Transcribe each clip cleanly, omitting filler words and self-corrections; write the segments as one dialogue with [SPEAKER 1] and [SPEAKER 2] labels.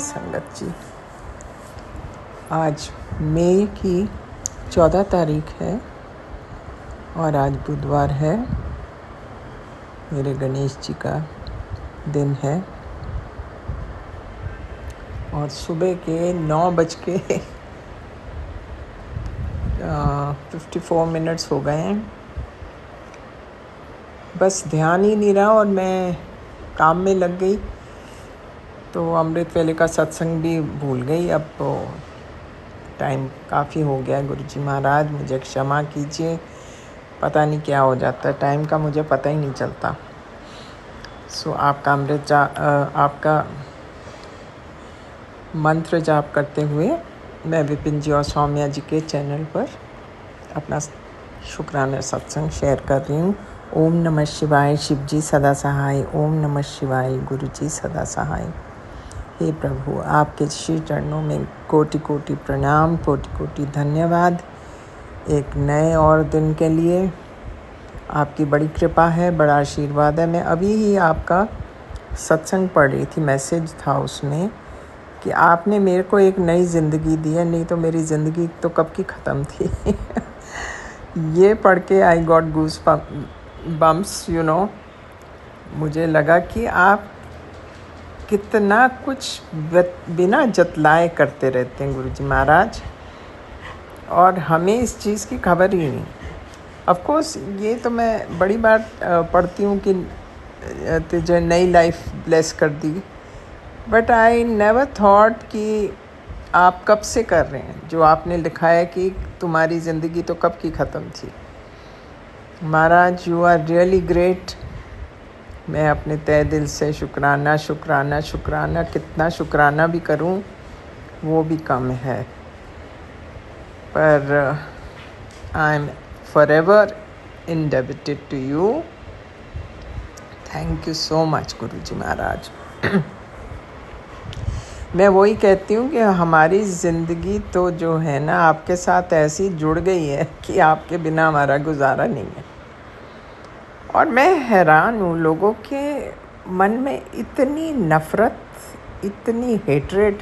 [SPEAKER 1] संगत जी। आज मई की 14 तारीख है और आज बुधवार है। मेरे गणेश जी का दिन है और सुबह के 9:54 हो गए हैं। बस ध्यान ही नहीं रहा और मैं काम में लग गई तो अमृत वेले का सत्संग भी भूल गई। अब तो टाइम काफ़ी हो गया। गुरुजी महाराज मुझे क्षमा कीजिए, पता नहीं क्या हो जाता है, टाइम का मुझे पता ही नहीं चलता। आपका आपका मंत्र जाप करते हुए मैं विपिन जी और सौम्या जी के चैनल पर अपना शुक्राना सत्संग शेयर कर रही हूँ। ओम नमः शिवाय, शिव जी सदा सहाय। ओम नमः शिवाय, गुरु जी सदा सहाय। हे प्रभु, आपके श्री चरणों में कोटि कोटि प्रणाम, कोटि कोटि धन्यवाद। एक नए और दिन के लिए आपकी बड़ी कृपा है, बड़ा आशीर्वाद है। मैं अभी ही आपका सत्संग पढ़ रही थी, मैसेज था उसमें कि आपने मेरे को एक नई ज़िंदगी दी है, नहीं तो मेरी ज़िंदगी तो कब की ख़त्म थी। ये पढ़ के आई गॉट गूस बम्स मुझे लगा कि आप कितना कुछ बिना जतलाए करते रहते हैं गुरुजी महाराज, और हमें इस चीज़ की खबर ही नहीं। ऑफ कोर्स ये तो मैं बड़ी बार पढ़ती हूँ कि तुझे नई लाइफ ब्लेस कर दी, बट आई नेवर थॉट कि आप कब से कर रहे हैं। जो आपने लिखा है कि तुम्हारी ज़िंदगी तो कब की ख़त्म थी। महाराज, यू आर रियली ग्रेट। मैं अपने तहे दिल से शुक्राना शुक्राना शुक्राना, कितना शुक्राना भी करूं वो भी कम है, पर I am forever indebted to you. Thank you so much गुरुजी महाराज। मैं वही कहती हूँ कि हमारी ज़िंदगी तो जो है ना आपके साथ ऐसी जुड़ गई है कि आपके बिना हमारा गुजारा नहीं है। और मैं हैरान हूँ, लोगों के मन में इतनी नफ़रत, इतनी हेट्रेड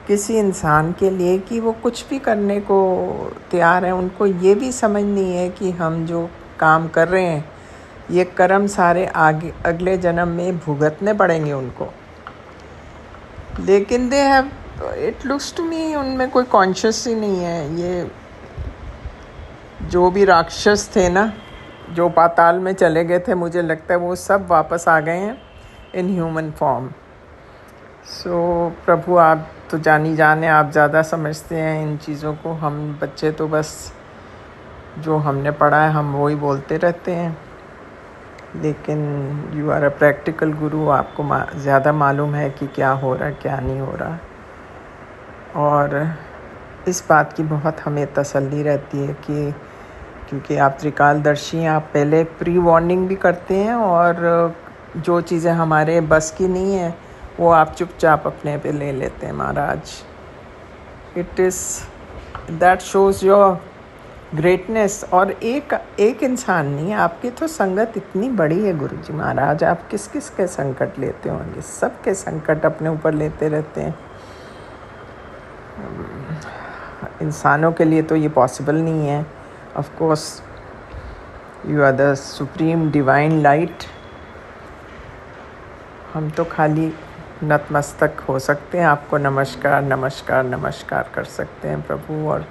[SPEAKER 1] किसी इंसान के लिए कि वो कुछ भी करने को तैयार है। उनको ये भी समझ नहीं है कि हम जो काम कर रहे हैं ये कर्म सारे आगे अगले जन्म में भुगतने पड़ेंगे उनको। लेकिन they have, it looks to me, उनमें कोई कॉन्शियस ही नहीं है। ये जो भी राक्षस थे ना, जो पाताल में चले गए थे, मुझे लगता है वो सब वापस आ गए हैं इन ह्यूमन फॉर्म। प्रभु, आप तो जाने आप ज़्यादा समझते हैं इन चीज़ों को। हम बच्चे तो बस जो हमने पढ़ा है हम वही बोलते रहते हैं। लेकिन यू आर अ प्रैक्टिकल गुरु, आपको ज़्यादा मालूम है कि क्या हो रहा है क्या नहीं हो रहा। और इस बात की बहुत हमें तसल्ली रहती है कि क्योंकि आप त्रिकालदर्शी हैं, आप पहले प्री वार्निंग भी करते हैं, और जो चीज़ें हमारे बस की नहीं है वो आप चुपचाप अपने पे ले लेते हैं महाराज। It is that shows your greatness. और एक इंसान नहीं, आपकी तो संगत इतनी बड़ी है गुरुजी महाराज। आप किस किस के संकट लेते होंगे, सबके संकट अपने ऊपर लेते रहते हैं। इंसानों के लिए तो ये पॉसिबल नहीं है। Of course you are the supreme divine light. हम तो खाली नतमस्तक हो सकते हैं, आपको नमस्कार नमस्कार नमस्कार कर सकते हैं प्रभु। और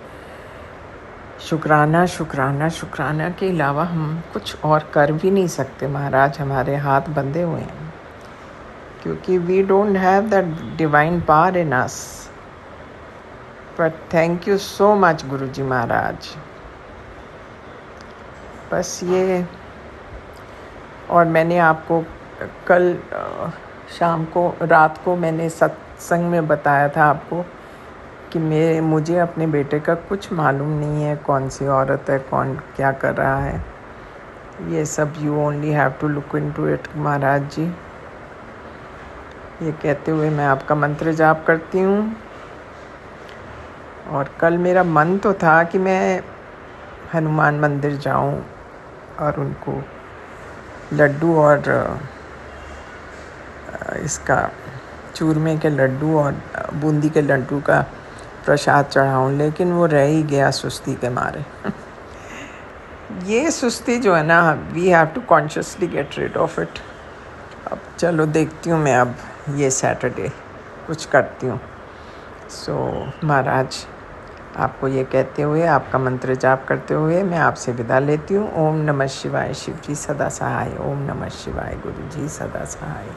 [SPEAKER 1] शुक्राना शुक्राना शुक्राना के अलावा हम कुछ और कर भी नहीं सकते महाराज। हमारे हाथ बंधे हुए हैं क्योंकि we don't have that divine power in us. But thank you so much गुरुजी महाराज। बस ये, और मैंने आपको कल रात को मैंने सत्संग में बताया था आपको कि मुझे अपने बेटे का कुछ मालूम नहीं है, कौन सी औरत है, कौन क्या कर रहा है। ये सब you only have to look into it Maharaj ji. ये कहते हुए मैं आपका मंत्र जाप करती हूँ। और कल मेरा मन तो था कि मैं हनुमान मंदिर जाऊँ और उनको लड्डू और इसका चूरमे के लड्डू और बूंदी के लड्डू का प्रसाद चढ़ाऊँ, लेकिन वो रह ही गया सुस्ती के मारे। ये सुस्ती जो है ना, we have to consciously get rid of it. अब चलो देखती हूँ मैं, अब ये सैटरडे कुछ करती हूँ। सो महाराज, आपको ये कहते हुए, आपका मंत्र जाप करते हुए मैं आपसे विदा लेती हूँ। ओम नमः शिवाय, शिव जी सदा सहाय। ओम नमः शिवाय, गुरु जी सदा सहाय।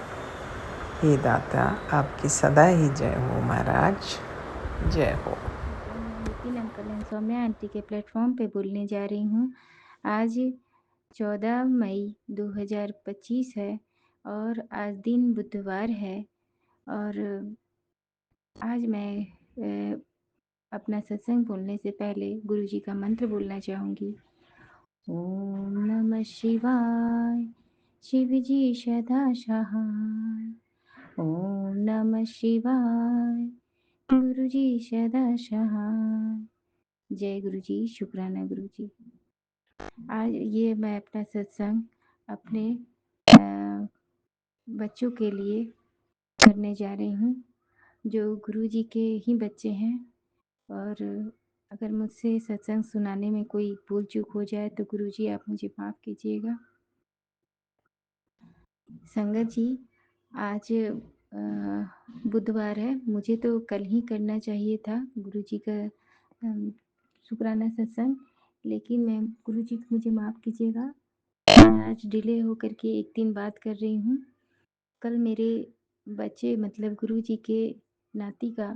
[SPEAKER 1] हे दाता, आपकी सदा ही जय हो महाराज, जय हो।
[SPEAKER 2] मैं Vipin uncle and Saumya aunty के प्लेटफॉर्म पे बोलने जा रही हूँ। आज 14 मई 2025 है और आज दिन बुधवार है और आज मैं अपना सत्संग बोलने से पहले गुरु जी का मंत्र बोलना चाहूँगी। ओम नमः शिवाय, शिव जी सदा सहाय। ओम नमः शिवाय, गुरु जी सदा सहाय। जय गुरु जी, शुक्राना गुरु जी। आज ये मैं अपना सत्संग अपने बच्चों के लिए करने जा रही हूँ, जो गुरु जी के ही बच्चे हैं। और अगर मुझसे सत्संग सुनाने में कोई भूल चूक हो जाए तो गुरु जी आप मुझे माफ़ कीजिएगा। संगत जी, आज बुधवार है। मुझे तो कल ही करना चाहिए था गुरु जी का शुक्राना सत्संग, लेकिन मैं गुरु जी मुझे माफ़ कीजिएगा, मैं आज डिले होकर के एक दिन बाद कर रही हूँ। कल मेरे बच्चे मतलब गुरु जी के नाती का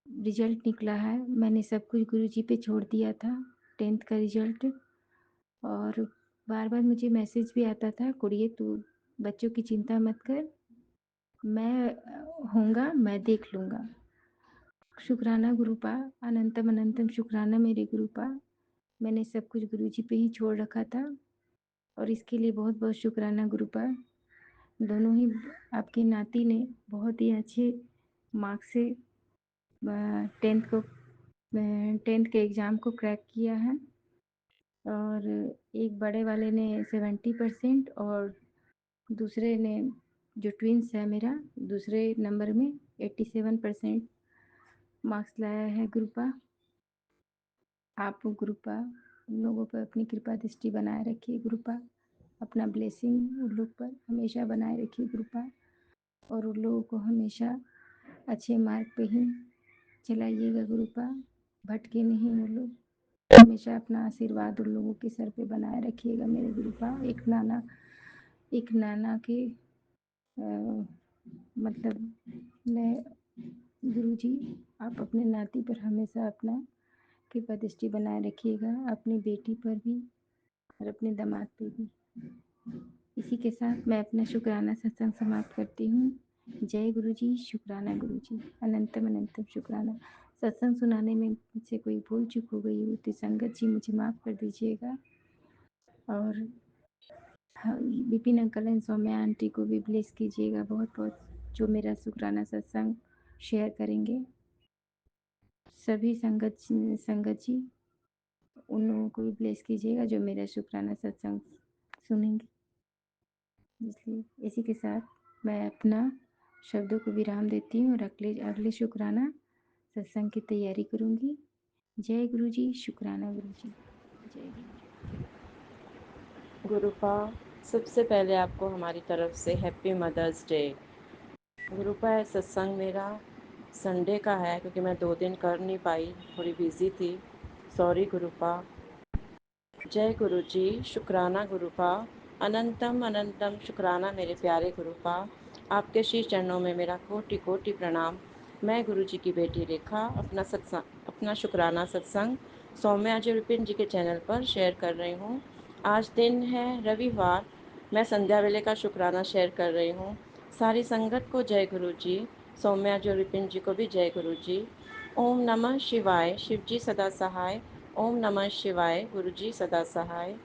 [SPEAKER 2] रिजल्ट निकला है। मैंने सब कुछ गुरु जी पे छोड़ दिया था, 10th का रिजल्ट। और बार बार मुझे मैसेज भी आता था, कुड़िए तू बच्चों की चिंता मत कर, मैं होऊंगा, मैं देख लूँगा। शुक्राना गुरुपा, अनंतम अनंतम शुक्राना मेरे गुरुपा। मैंने सब कुछ गुरु जी पे ही छोड़ रखा था और इसके लिए बहुत बहुत शुक्राना गुरुपा। दोनों ही आपके नाती ने बहुत ही अच्छे मार्क्स से 10th के एग्ज़ाम को क्रैक किया है। और एक बड़े वाले ने 70% और दूसरे ने, जो ट्विंस है मेरा, दूसरे नंबर में 87% मार्क्स लाया है गुरुपा। आप गुरुपा उन लोगों पर अपनी कृपा दृष्टि बनाए रखिए गुरुपा। अपना ब्लेसिंग उन लोग पर हमेशा बनाए रखिए गुरुपा, और उन लोगों को हमेशा अच्छे मार्ग पे ही चलाइएगा गुरुपा। भटके नहीं वो लोग, हमेशा अपना आशीर्वाद उन लोगों के सर पे बनाए रखिएगा मेरे गुरुपा। एक नाना के मतलब मैं, गुरु जी आप अपने नाती पर हमेशा अपना कृपा दृष्टि बनाए रखिएगा, अपनी बेटी पर भी और अपने दामाद पे भी। इसी के साथ मैं अपना शुक्राना सत्संग समाप्त करती हूँ। जय गुरु जी, शुक्राना गुरु जी, अनंतम अनंतम शुक्राना। सत्संग सुनाने में मुझसे कोई भूल चूक हो गई हो तो संगत जी मुझे माफ़ कर दीजिएगा। और हाँ, Vipin uncle and Saumya aunty को भी ब्लेस कीजिएगा बहुत बहुत, जो मेरा शुक्राना सत्संग शेयर करेंगे। सभी संगत जी उन लोगों को भी ब्लेस कीजिएगा जो मेरा शुक्राना सत्संग सुनेंगे। इसलिए इसी के साथ मैं अपना शब्दों को विराम देती हूँ और अगले अगले शुक्राना सत्संग की तैयारी करूँगी। जय गुरु जी, शुक्राना गुरु जी, जय गुरु जी।
[SPEAKER 3] गुरुपा, सबसे पहले आपको हमारी तरफ से हैप्पी मदर्स डे। गुरुपा, है सत्संग मेरा संडे का है क्योंकि मैं 2 दिन कर नहीं पाई, थोड़ी बिजी थी, सॉरी गुरुपा। जय गुरु जी, शुक्राना गुरुपा, अनंतम अनंतम शुक्राना मेरे प्यारे गुरुपा। आपके श्री चरणों में मेरा कोटि कोटि प्रणाम। मैं गुरु जी की बेटी रेखा अपना शुक्राना सत्संग सौम्या जी विपिन जी के चैनल पर शेयर कर रही हूँ। आज दिन है रविवार, मैं संध्या वेले का शुक्राना शेयर कर रही हूँ। सारी संगत को जय गुरु जी, सौम्या जी और विपिन जी को भी जय गुरु जी। ओम नमः शिवाय, शिव जी सदा सहाय। ओम नमः शिवाय, गुरु जी सदा सहाय।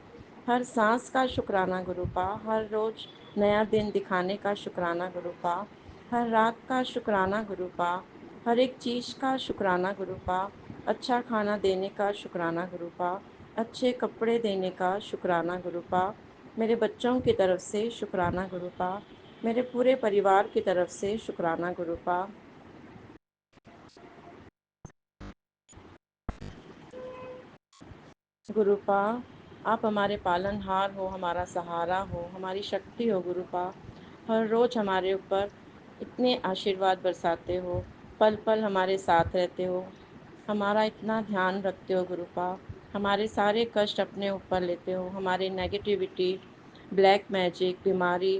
[SPEAKER 3] हर सांस का शुक्राना गुरुपा, हर रोज नया दिन दिखाने का शुक्राना गुरुपा, हर रात का शुक्राना गुरुपा, हर एक चीज़ का शुक्राना गुरुपा, अच्छा खाना देने का शुक्राना गुरुपा, अच्छे कपड़े देने का शुक्राना गुरुपा, मेरे बच्चों की तरफ से शुक्राना गुरुपा, मेरे पूरे परिवार की तरफ से शुक्राना गुरुपा। गुरुपा, आप हमारे पालनहार हो, हमारा सहारा हो, हमारी शक्ति हो गुरुपा। हर रोज़ हमारे ऊपर इतने आशीर्वाद बरसाते हो, पल पल हमारे साथ रहते हो, हमारा इतना ध्यान रखते हो गुरुपा। हमारे सारे कष्ट अपने ऊपर लेते हो, हमारी नेगेटिविटी, ब्लैक मैजिक, बीमारी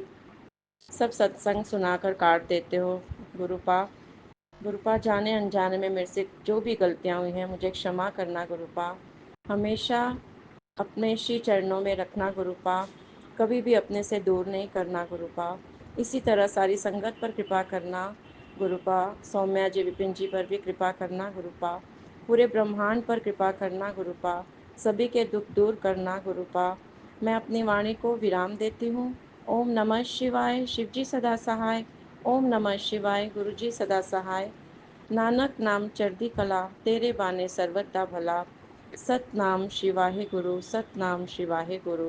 [SPEAKER 3] सब सत्संग सुनाकर काट देते हो गुरुपा। गुरुपा, जाने अनजाने में मेरे से जो भी गलतियाँ हुई हैं मुझे क्षमा करना गुरुपा। हमेशा अपने श्री चरणों में रखना गुरुपा, कभी भी अपने से दूर नहीं करना गुरुपा। इसी तरह सारी संगत पर कृपा करना गुरुपा, सौम्या जी, विपिन जी पर भी कृपा करना गुरुपा, पूरे ब्रह्मांड पर कृपा करना गुरुपा, सभी के दुख दूर करना गुरुपा। मैं अपनी वाणी को विराम देती हूँ। ओम नमः शिवाय, शिव जी सदा सहाय। ओम नमः शिवाय, गुरु जी सदा सहाय। नानक नाम चढ़दी कला, तेरे बाने सर्वदा भला। सतनाम शिवाहे गुरु, सतनाम शिवाहे गुरु।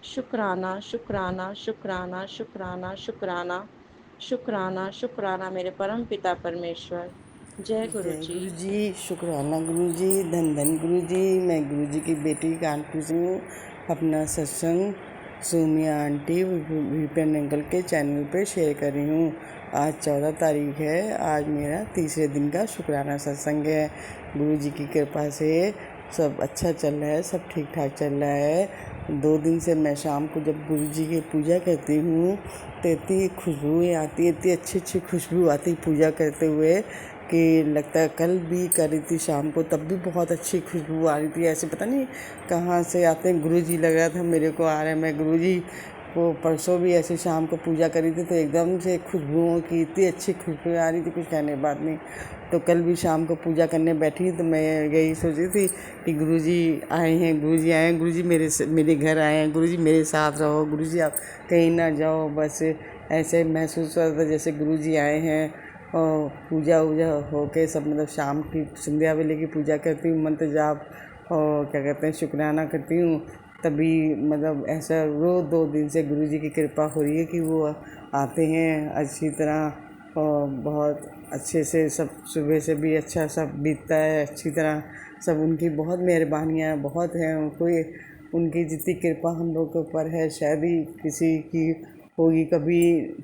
[SPEAKER 3] शुक्राना शुक्राना शुक्राना शुक्राना शुक्राना शुक्राना शुक्राना मेरे परम पिता परमेश्वर। जय गुरु
[SPEAKER 4] जय
[SPEAKER 3] जी।
[SPEAKER 4] गुरु जी, शुक्राना गुरु जी, धन धन गुरु जी। मैं गुरु जी की बेटी कानपुर से हूँ। अपना सत्संग सोमिया आंटी विपिन अंकल के चैनल पे शेयर कर रही हूँ। आज 14 तारीख है। आज मेरा तीसरे दिन का शुक्राना सत्संग है। गुरु जी की कृपा से सब अच्छा चल रहा है, सब ठीक ठाक चल रहा है। 2 दिन से मैं शाम को जब गुरु जी की पूजा करती हूँ तो इतनी खुशबुएँ आती, इतनी अच्छी अच्छी खुशबू आती पूजा करते हुए कि लगता है कल भी कर रही थी शाम को, तब भी बहुत अच्छी खुशबू आ रही थी। ऐसे पता नहीं कहाँ से आते हैं गुरु जी, लग रहा था मेरे को आ रहे हैं। मैं गुरु जी को परसों भी ऐसे शाम को पूजा करी थी तो एकदम से खुशबुओं की इतनी अच्छी खुशबू आ रही थी, कुछ कहने की बात नहीं। तो कल भी शाम को पूजा करने बैठी तो मैं यही सोच रही थी कि गुरु जी आए हैं, गुरु जी आए हैं, गुरु जी मेरे घर आए हैं, गुरु जी मेरे साथ रहो, गुरु जी आप कहीं ना जाओ। बस ऐसे महसूस हो रहा था जैसे गुरु जी आए हैं। और पूजा वूजा होके सब मतलब शाम की संध्या वेले की पूजा करती हूँ, मंत्र जाप और क्या कहते हैं शुक्राना करती हूँ। तभी मतलब ऐसा रोज़ 2 दिन से गुरु जी की कृपा हो रही है कि वो आते हैं अच्छी तरह और बहुत अच्छे से, सब सुबह से भी अच्छा सब बीतता है अच्छी तरह। सब उनकी बहुत मेहरबानियाँ बहुत हैं। कोई उनकी जितनी कृपा हम लोग के ऊपर है शायद ही किसी की होगी, कभी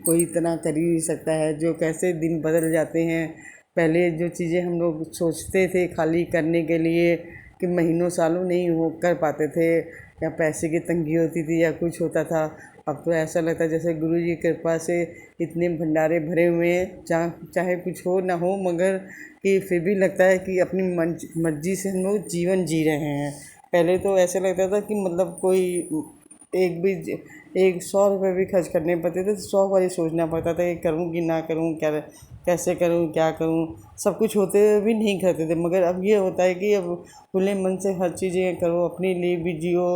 [SPEAKER 4] कोई इतना कर ही नहीं सकता है। जो कैसे दिन बदल जाते हैं। पहले जो चीज़ें हम लोग सोचते थे खाली करने के लिए कि महीनों सालों नहीं हो कर पाते थे, या पैसे की तंगी होती थी या कुछ होता था, अब तो ऐसा लगता है जैसे गुरु जी की कृपा से इतने भंडारे भरे हुए हैं, चाहे कुछ हो ना हो, मगर कि फिर भी लगता है कि अपनी मर्जी से हम लोग जीवन जी रहे हैं। पहले तो ऐसा लगता था कि मतलब कोई एक भी 100 रुपये भी खर्च करने पड़ते थे तो 100 बार ही सोचना पड़ता था कि करूँ कि ना करूँ, क्या कैसे करूँ क्या करूँ। सब कुछ होते हुए भी नहीं करते थे, मगर अब ये होता है कि अब खुले मन से हर चीज़ें करो, अपने लिए भी जियो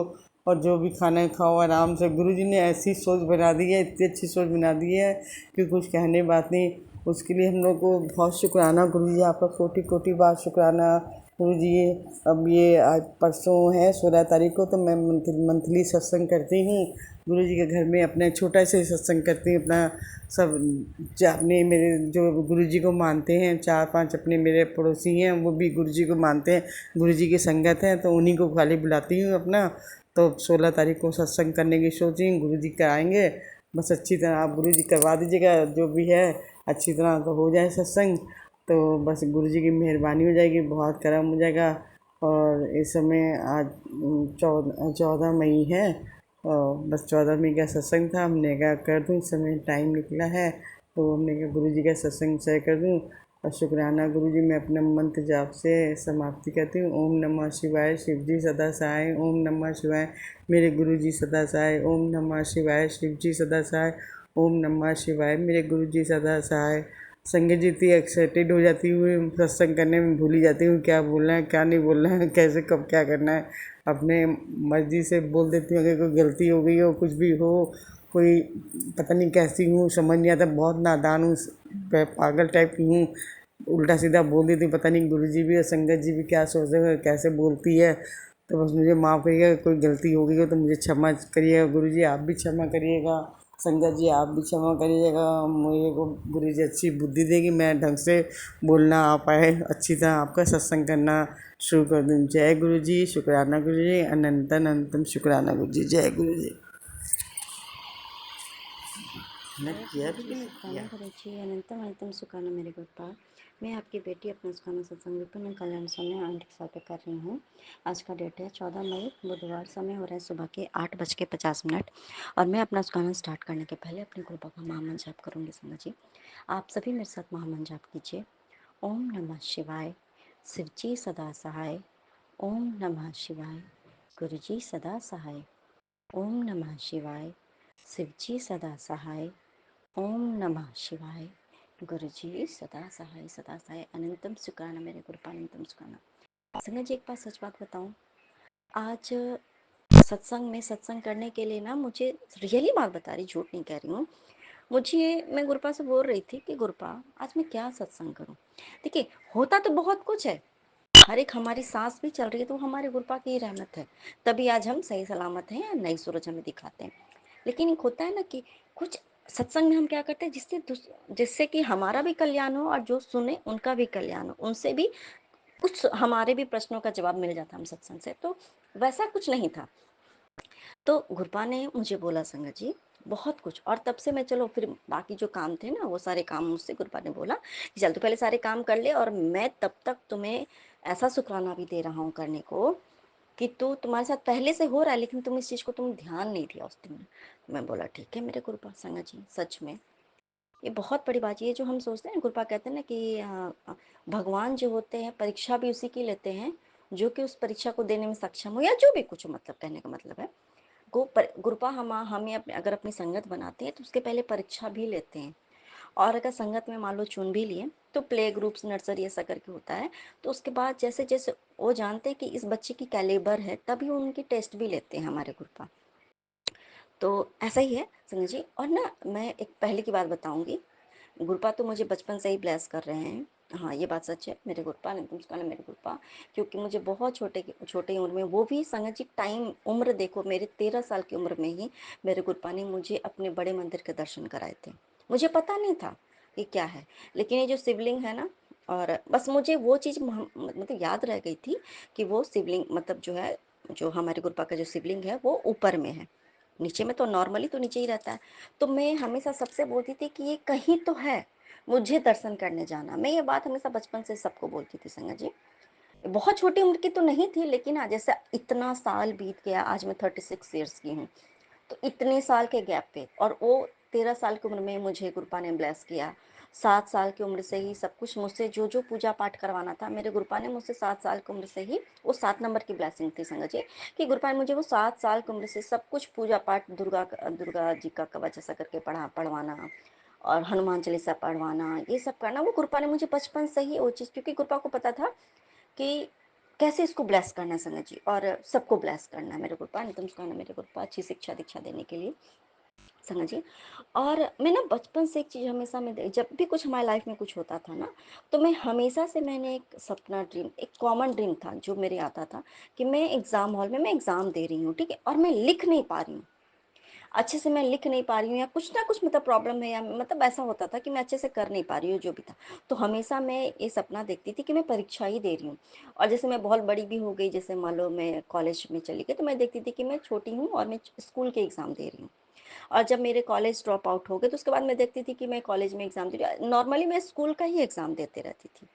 [SPEAKER 4] और जो भी खाना खाओ आराम से। गुरु जी ने ऐसी सोच बना दी है, इतनी अच्छी सोच बना दी है कि कुछ कहने बात नहीं। उसके लिए हम लोग को बहुत शुक्राना गुरु जी, आपका कोटि कोटि बार शुक्राना गुरु जी। अब ये आज परसों है 16 तारीख को, तो मैं मंथली सत्संग करती हूँ गुरु जी के घर में। अपने छोटा से सत्संग करती हूँ अपना। सब अपने मेरे जो गुरु जी को मानते हैं 4-5 अपने मेरे पड़ोसी हैं, वो भी गुरु जी को मानते हैं, गुरु जी की संगत है, तो उन्हीं को खाली बुलाती हूँ अपना। तो 16 तारीख को सत्संग करने की सोच रही हूँ, गुरु जी कराएँगे। बस अच्छी तरह आप गुरु जी करवा दीजिएगा, जो भी है अच्छी तरह तो हो जाए सत्संग। तो बस गुरु जी की मेहरबानी हो जाएगी, बहुत करम हो जाएगा। और इस समय आज 14 मई है और बस 14 मई का सत्संग था। हमने कहा कर दूँ, इस समय टाइम निकला है तो हमने कहा गुरु जी का सत्संग शेयर कर दूँ। और शुक्राना गुरु जी। मैं अपना मंत्र जाप से समाप्ति करती हूँ। ओम नमः शिवाय, शिव जी सदा सहाय। ओम नमः शिवाय, मेरे गुरु जी सदा सहाय। ओम नमः शिवाय, शिव जी सदा सहाय। ओम नमः शिवाय, मेरे गुरु जी सदा सहाय। संगत जी इतनी एक्साइटेड हो जाती हूँ, सत्संग करने में भूल ही जाती हूँ क्या बोलना है क्या नहीं बोलना है, कैसे कब क्या करना है। अपने मर्जी से बोल देती हूँ, अगर कोई गलती हो गई हो, कुछ भी हो, कोई पता नहीं कैसी हूँ, समझ नहीं आता, बहुत नादान हूँ, पागल टाइप की हूँ, उल्टा सीधा बोल देती हूँ। पता नहीं गुरु जी भी और संगत जी भी क्या सोचते हैं, कैसे बोलती है। तो बस मुझे माफ़ करिएगा, कोई गलती हो गई हो तो मुझे क्षमा करिएगा गुरु जी, आप भी क्षमा करिएगा। संगत जी आप भी क्षमा करिएगा, मुझे को गुरु जी अच्छी बुद्धि देगी, मैं ढंग से बोलना आ पाए, अच्छी तरह आपका सत्संग करना शुरू कर दूँ। जय गुरु जी, शुक्राना गुरु जी, अनंत अनंतम शुक्राना गुरु जी। जय गुरु जी।
[SPEAKER 5] जय गुरु जी, सुखाना गुरु जी, अनंतम अनंतम सुखाना मेरे गुरुपा। मैं आपकी बेटी अपना सुखाना सत्संग विपन्न कल्याण समय आंटी के साथ पे कर रही हूँ। आज का डेट है 14 मई बुधवार। समय हो रहा है सुबह के 8:50 और मैं अपना सुखाना स्टार्ट करने के पहले अपनी गुरुपा का महामंत्र जाप करूँगी। संगत जी आप सभी मेरे साथ महामंत्र जाप कीजिए। ओम नमः शिवाय, शिव जी सदा सहाय। ओम नमः शिवाय, गुरु जी सदा सहाय। ओम नमः शिवाय, शिव जी सदा सहाय। ओम नमः शिवाय, गुरु जी सदा सहाय सदा सहाय। अनंतम सुखाना मेरे गुरुपा, अनंतम सुखाना। संगत जी एक बात सच बात बताऊं, आज सत्संग में सत्संग करने के लिए ना मुझे रियली बात बता रही, झूठ नहीं कह रही हूँ। मैं गुरुपा से बोल रही थी कि गुरुपा आज मैं क्या सत्संग करूं। देखिए होता तो बहुत कुछ है, हर एक हमारी सांस भी चल रही है तो हमारे गुरुपा की रहमत है, तभी आज हम सही सलामत हैं, नई सूरज हमें दिखाते हैं। लेकिन एक होता है ना कि कुछ सत्संग में हम क्या करते हैं जिससे कि हमारा भी कल्याण हो और जो सुने उनका भी कल्याण हो, उनसे भी कुछ हमारे भी प्रश्नों का जवाब मिल जाता हम सत्संग से। तो वैसा कुछ नहीं था। तो गुरपा ने मुझे बोला संगत जी बहुत कुछ, और तब से मैं चलो फिर बाकी जो काम थे ना वो सारे काम मुझसे गुरपा ने बोला कि चल तू पहले सारे काम कर ले और मैं तब तक तुम्हें ऐसा शुक्राना भी दे रहा हूँ करने को कि तुम्हारे साथ पहले से हो रहा है, लेकिन तुम इस चीज को तुम ध्यान नहीं दिया उस दिन। मैं बोला ठीक है मेरे गुरुपा संगत जी, सच में ये बहुत बड़ी बात। ये जो हम सोचते हैं गुरुपा कहते हैं ना कि भगवान जो होते हैं परीक्षा भी उसी की लेते हैं जो कि उस परीक्षा को देने में सक्षम हो, या जो भी कुछ मतलब कहने का मतलब है। गुरुपा हमें अगर अपनी संगत बनाते हैं तो उसके पहले परीक्षा भी लेते हैं। और अगर संगत में मान लो चुन भी लिए तो प्ले ग्रुप्स नर्सरी ऐसा करके होता है, तो उसके बाद जैसे जैसे वो जानते हैं कि इस बच्चे की कैलिबर है तभी वो उनकी टेस्ट भी लेते हैं हमारे गुरुपा। तो ऐसा ही है संगत जी। और ना मैं एक पहले की बात बताऊंगी, गुरुपा तो मुझे बचपन से ही ब्लेस कर रहे हैं। हाँ ये बात सच है मेरे गुरुपा ने, तुम कहना मेरे गुरुपा, क्योंकि मुझे बहुत छोटे उम्र में, वो भी संगत जी टाइम उम्र देखो मेरे 13 साल की उम्र में ही मेरे गुरुपा ने मुझे अपने बड़े मंदिर के दर्शन कराए थे। मुझे पता नहीं था कि क्या है, लेकिन ये जो शिवलिंग है ना, और बस मुझे वो चीज़ मतलब याद रह गई थी कि वो शिवलिंग मतलब जो है, जो हमारे गुरुपा का जो शिवलिंग है वो ऊपर में है, नीचे में तो नॉर्मली तो नीचे ही रहता है। तो मैं हमेशा सबसे बोलती थी कि ये कहीं तो है, मुझे दर्शन करने जाना। मैं ये बात हमेशा बचपन से सबको बोलती थी संगत जी। बहुत छोटी उम्र की तो नहीं थी, लेकिन आज जैसे इतना साल बीत गया, आज मैं 36 ईयर्स की हूँ, तो इतने साल के गैप पे, और वो 13 साल की उम्र में मुझे गुरुपा ने ब्लेस किया। 7 साल की उम्र से ही सब कुछ मुझसे, जो जो पूजा पाठ करवाना था मेरे गुरुपा ने मुझसे 7 साल की उम्र से ही, वो 7 नंबर की ब्लेसिंग थी संगत जी, कि गुरुपा ने मुझे वो 7 साल की उम्र से सब कुछ पूजा पाठ, दुर्गा जी का कवच ऐसा करके पढ़वाना और हनुमान चालीसा पढ़वाना, ये सब करना, वो गुरुपा ने मुझे बचपन से ही वो चीज़, क्योंकि गुरुपा को पता था कि कैसे इसको ब्लेस करना है संगत जी, और सबको ब्लेस करना है मेरे गुरुपा ने, तुम सुखाना मेरे गुरुपा, अच्छी शिक्षा दीक्षा देने के लिए संगत जी। और मैं ना बचपन से एक चीज़ हमेशा में, जब भी कुछ हमारी लाइफ में कुछ होता था ना, तो मैं हमेशा से, मैंने एक सपना ड्रीम, एक कॉमन ड्रीम था जो मेरे आता था कि मैं एग्ज़ाम हॉल में मैं एग्ज़ाम दे रही हूँ, ठीक है, और मैं लिख नहीं पा रही हूँ अच्छे से, मैं लिख नहीं पा रही हूँ या कुछ ना कुछ मतलब प्रॉब्लम है, या मतलब ऐसा होता था कि मैं अच्छे से कर नहीं पा रही हूँ जो भी था। तो हमेशा मैं ये सपना देखती थी कि मैं परीक्षा ही दे रही हूँ। और जैसे मैं बहुत बड़ी भी हो गई, जैसे मान लो मैं कॉलेज में चली गई, तो मैं देखती थी कि मैं छोटी हूँ और मैं स्कूल के एग्ज़ाम दे रही हूँ। और जब मेरे कॉलेज ड्रॉप आउट हो गए तो उसके बाद मैं देखती थी कि मैं कॉलेज में एग्ज़ाम दे रही हूँ, नॉर्मली मैं स्कूल का ही एग्ज़ाम देते रहती थी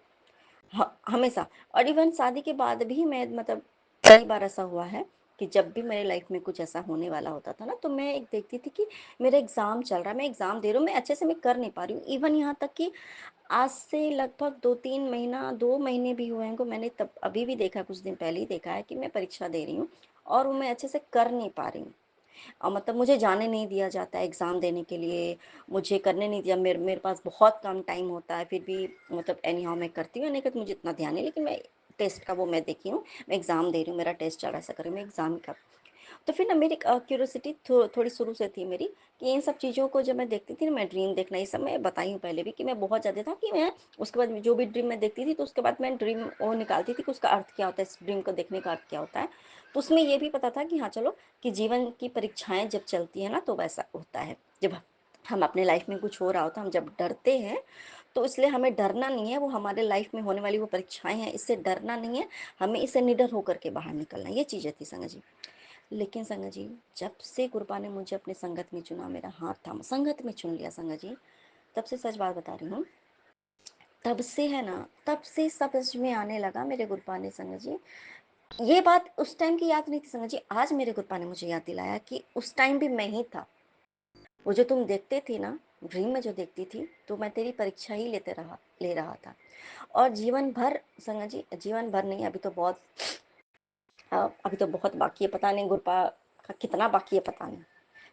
[SPEAKER 5] हमेशा। और इवन शादी के बाद भी मैं मतलब कई बार ऐसा हुआ है कि जब भी मेरे लाइफ में कुछ ऐसा होने वाला होता था ना, तो मैं एक देखती थी कि मेरा एग्ज़ाम चल रहा है, मैं एग्ज़ाम दे रही हूँ, मैं अच्छे से मैं कर नहीं पा रही हूँ। इवन यहाँ तक कि आज से लगभग 2-3 महीना, 2 महीने भी हुए हैं को, मैंने तब अभी भी देखा, कुछ दिन पहले ही देखा है कि मैं परीक्षा दे रही हूँ और वो मैं अच्छे से कर नहीं पा रही हूँ। और मतलब मुझे जाने नहीं दिया जाता है एग्ज़ाम देने के लिए, मुझे करने नहीं दिया, मेरे मेरे पास बहुत कम टाइम होता है, फिर भी मतलब एनी हाउ मैं करती हूँ, नहीं कि मुझे इतना ध्यान नहीं, लेकिन मैं टेस्ट का वो मैं देखी हूँ, मैं एग्ज़ाम दे रही हूँ, मेरा टेस्ट चल रहा है, ऐसा कर रही हूँ, मैं एग्ज़ाम का। तो फिर ना मेरी क्यूरियोसिटी थोड़ी शुरू से थी मेरी कि इन सब चीज़ों को जब मैं देखती थी ना, मैं ड्रीम देखना, ये सब मैं बताई हूँ पहले भी कि मैं बहुत ज़्यादा था कि मैं उसके बाद जो भी ड्रीम मैं देखती थी तो उसके बाद मैं ड्रीम वो निकालती थी कि उसका अर्थ क्या होता है, इस ड्रीम को देखने का अर्थ क्या होता है। तो उसमें ये भी पता था कि हाँ चलो, कि जीवन की परीक्षाएं जब चलती है ना तो वैसा होता है। जब हम अपने लाइफ में कुछ हो रहा होता है, हम जब डरते हैं तो इसलिए हमें डरना नहीं है, वो हमारे लाइफ में होने वाली वो परीक्षाएं हैं, इससे डरना नहीं है, हमें इससे निडर होकर के बाहर निकलना है। ये चीज़ें थी संगत जी। लेकिन संगत जी, जब से गुरबा ने मुझे अपनी संगत में चुना, मेरा हाथ थामा, संगत में चुन लिया संगत जी, तब से सच बात बता रही हूँ, तब से है ना, तब से सब समझ में आने लगा मेरे गुरबा ने संगत जी। ये बात उस टाइम की याद नहीं थी संगत जी, आज मेरे गुरबा ने मुझे याद दिलाया कि उस टाइम भी मैं ही था। वो जो तुम देखते थी ना, ड्रीम में जो देखती थी, तो मैं तेरी परीक्षा ही ले रहा था। और जीवन भर संगत जी, जीवन भर नहीं, अभी तो बहुत बाकी है, पता नहीं गुरपा का कितना बाकी है पता नहीं,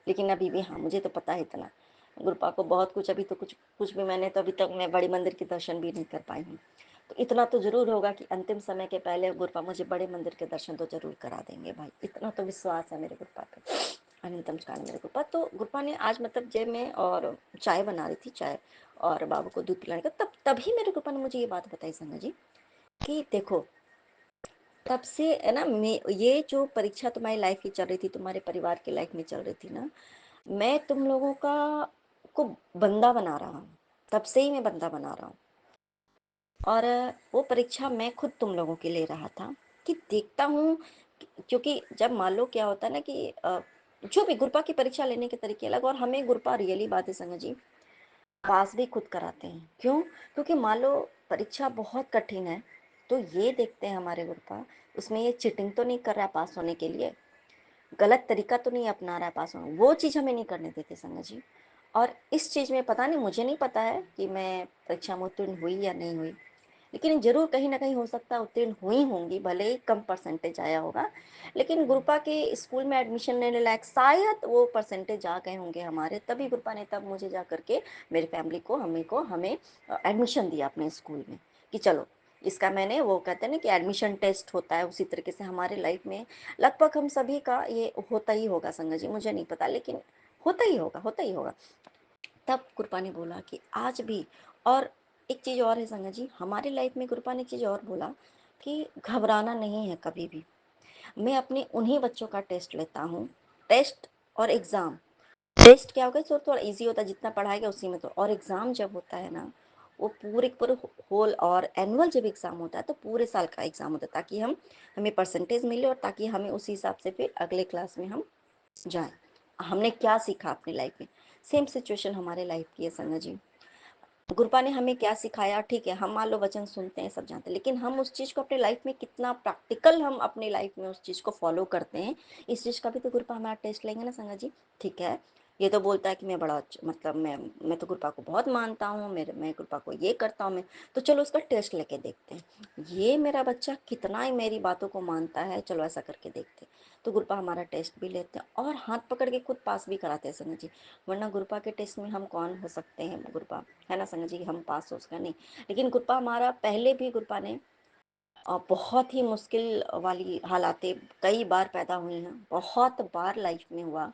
[SPEAKER 5] लेकिन अभी भी हाँ, मुझे तो पता है इतना, गुरपा को बहुत कुछ, अभी तो कुछ कुछ भी मैंने तो अभी तक मैं बड़े मंदिर के दर्शन भी नहीं कर पाई हूँ। तो इतना तो जरूर होगा कि अंतिम समय के पहले गुरपा मुझे बड़े मंदिर के दर्शन तो जरूर करा देंगे भाई, इतना तो विश्वास है मेरे गुरपा पे। अनंतम काल मेरे गुरपा, तो गुरपा ने आज मतलब जब मैं और चाय बना रही थी, चाय और बाबू को दूध पिलाने का, तभी मेरे गुरपा ने मुझे ये बात बताई संगत जी कि देखो, तब से है ना, ये जो परीक्षा तुम्हारी लाइफ की चल रही थी, तुम्हारे परिवार की लाइफ में चल रही थी ना, मैं तुम लोगों का को बंदा बना रहा हूँ, तब से ही मैं बंदा बना रहा हूँ। और वो परीक्षा मैं खुद तुम लोगों की ले रहा था कि देखता हूँ, क्योंकि जब मान लो क्या होता है ना कि जो भी गुरपा की परीक्षा लेने के तरीके अलग, और हमें गुरपा रियली बात है संगत जी, पास भी खुद कराते हैं। क्यों? क्योंकि मान लो परीक्षा बहुत कठिन है, तो ये देखते हैं हमारे गुरपा, उसमें ये चिटिंग तो नहीं कर रहा है पास होने के लिए, गलत तरीका तो नहीं अपना रहा है पास होने, वो चीज़ हमें नहीं करने देते संगत जी। और इस चीज़ में पता नहीं, मुझे नहीं पता है कि मैं परीक्षा में उत्तीर्ण हुई या नहीं हुई, लेकिन ज़रूर कहीं ना कहीं हो सकता है उत्तीर्ण हुई होंगी, भले ही कम परसेंटेज आया होगा, लेकिन गुरपा के स्कूल में एडमिशन लेने लायक शायद वो परसेंटेज आ गए होंगे हमारे, तभी गुरपा ने तब मुझे जा करके, मेरी फैमिली को, हमें एडमिशन दिया अपने स्कूल में, कि चलो इसका, मैंने वो कहते हैं ना कि एडमिशन टेस्ट होता है, उसी तरीके से हमारे लाइफ में लगभग हम सभी का ये होता ही होगा संगत जी, मुझे नहीं पता, लेकिन होता ही होगा, होता ही होगा। तब गुरपा ने बोला कि आज भी, और एक चीज़ और है संगत जी, हमारी लाइफ में गुरपा ने एक चीज़ और बोला कि घबराना नहीं है कभी भी। मैं अपने उन्हीं बच्चों का टेस्ट लेता हूँ, टेस्ट और एग्ज़ाम। टेस्ट क्या होगा, थोड़ा थोड़ा ईजी होता है, जितना पढ़ाएगा उसी में, तो और एग्ज़ाम जब होता है ना, वो पूरे पूरे होल, और एनुअल जब एग्ज़ाम होता है तो पूरे साल का एग्ज़ाम होता है, ताकि हमें परसेंटेज मिले, और ताकि हमें उसी हिसाब से फिर अगले क्लास में हम जाएँ। हमने क्या सीखा अपनी लाइफ में, सेम सिचुएशन हमारे लाइफ की है संगत जी। गुरबा ने हमें क्या सिखाया, ठीक है, हम मान लो वचन सुनते हैं, सब जानते हैं, लेकिन हम उस चीज़ को अपने लाइफ में कितना प्रैक्टिकल हम अपनी लाइफ में उस चीज़ को फॉलो करते हैं, इस चीज़ का भी तो गुरबा हमारा टेस्ट लेंगे ना संगत जी। ठीक है, ये तो बोलता है कि मैं बड़ा मतलब मैं तो गुरबा को बहुत मानता हूँ, मेरे मैं गुरबा को ये करता हूँ, मैं तो चलो उसका टेस्ट लेके देखते हैं, ये मेरा बच्चा कितना ही मेरी बातों को मानता है, चलो ऐसा करके देखते हैं। तो गुरबा हमारा टेस्ट भी लेते हैं और हाथ पकड़ के खुद पास भी कराते हैं संगत जी, वरना गुरबा के टेस्ट में हम कौन हो सकते हैं गुरबा, है ना संगत जी, हम पास हो उसका नहीं। लेकिन गुरबा हमारा, पहले भी गुरबा ने बहुत ही मुश्किल वाली हालातें कई बार पैदा हुई हैं, बहुत बार लाइफ में हुआ।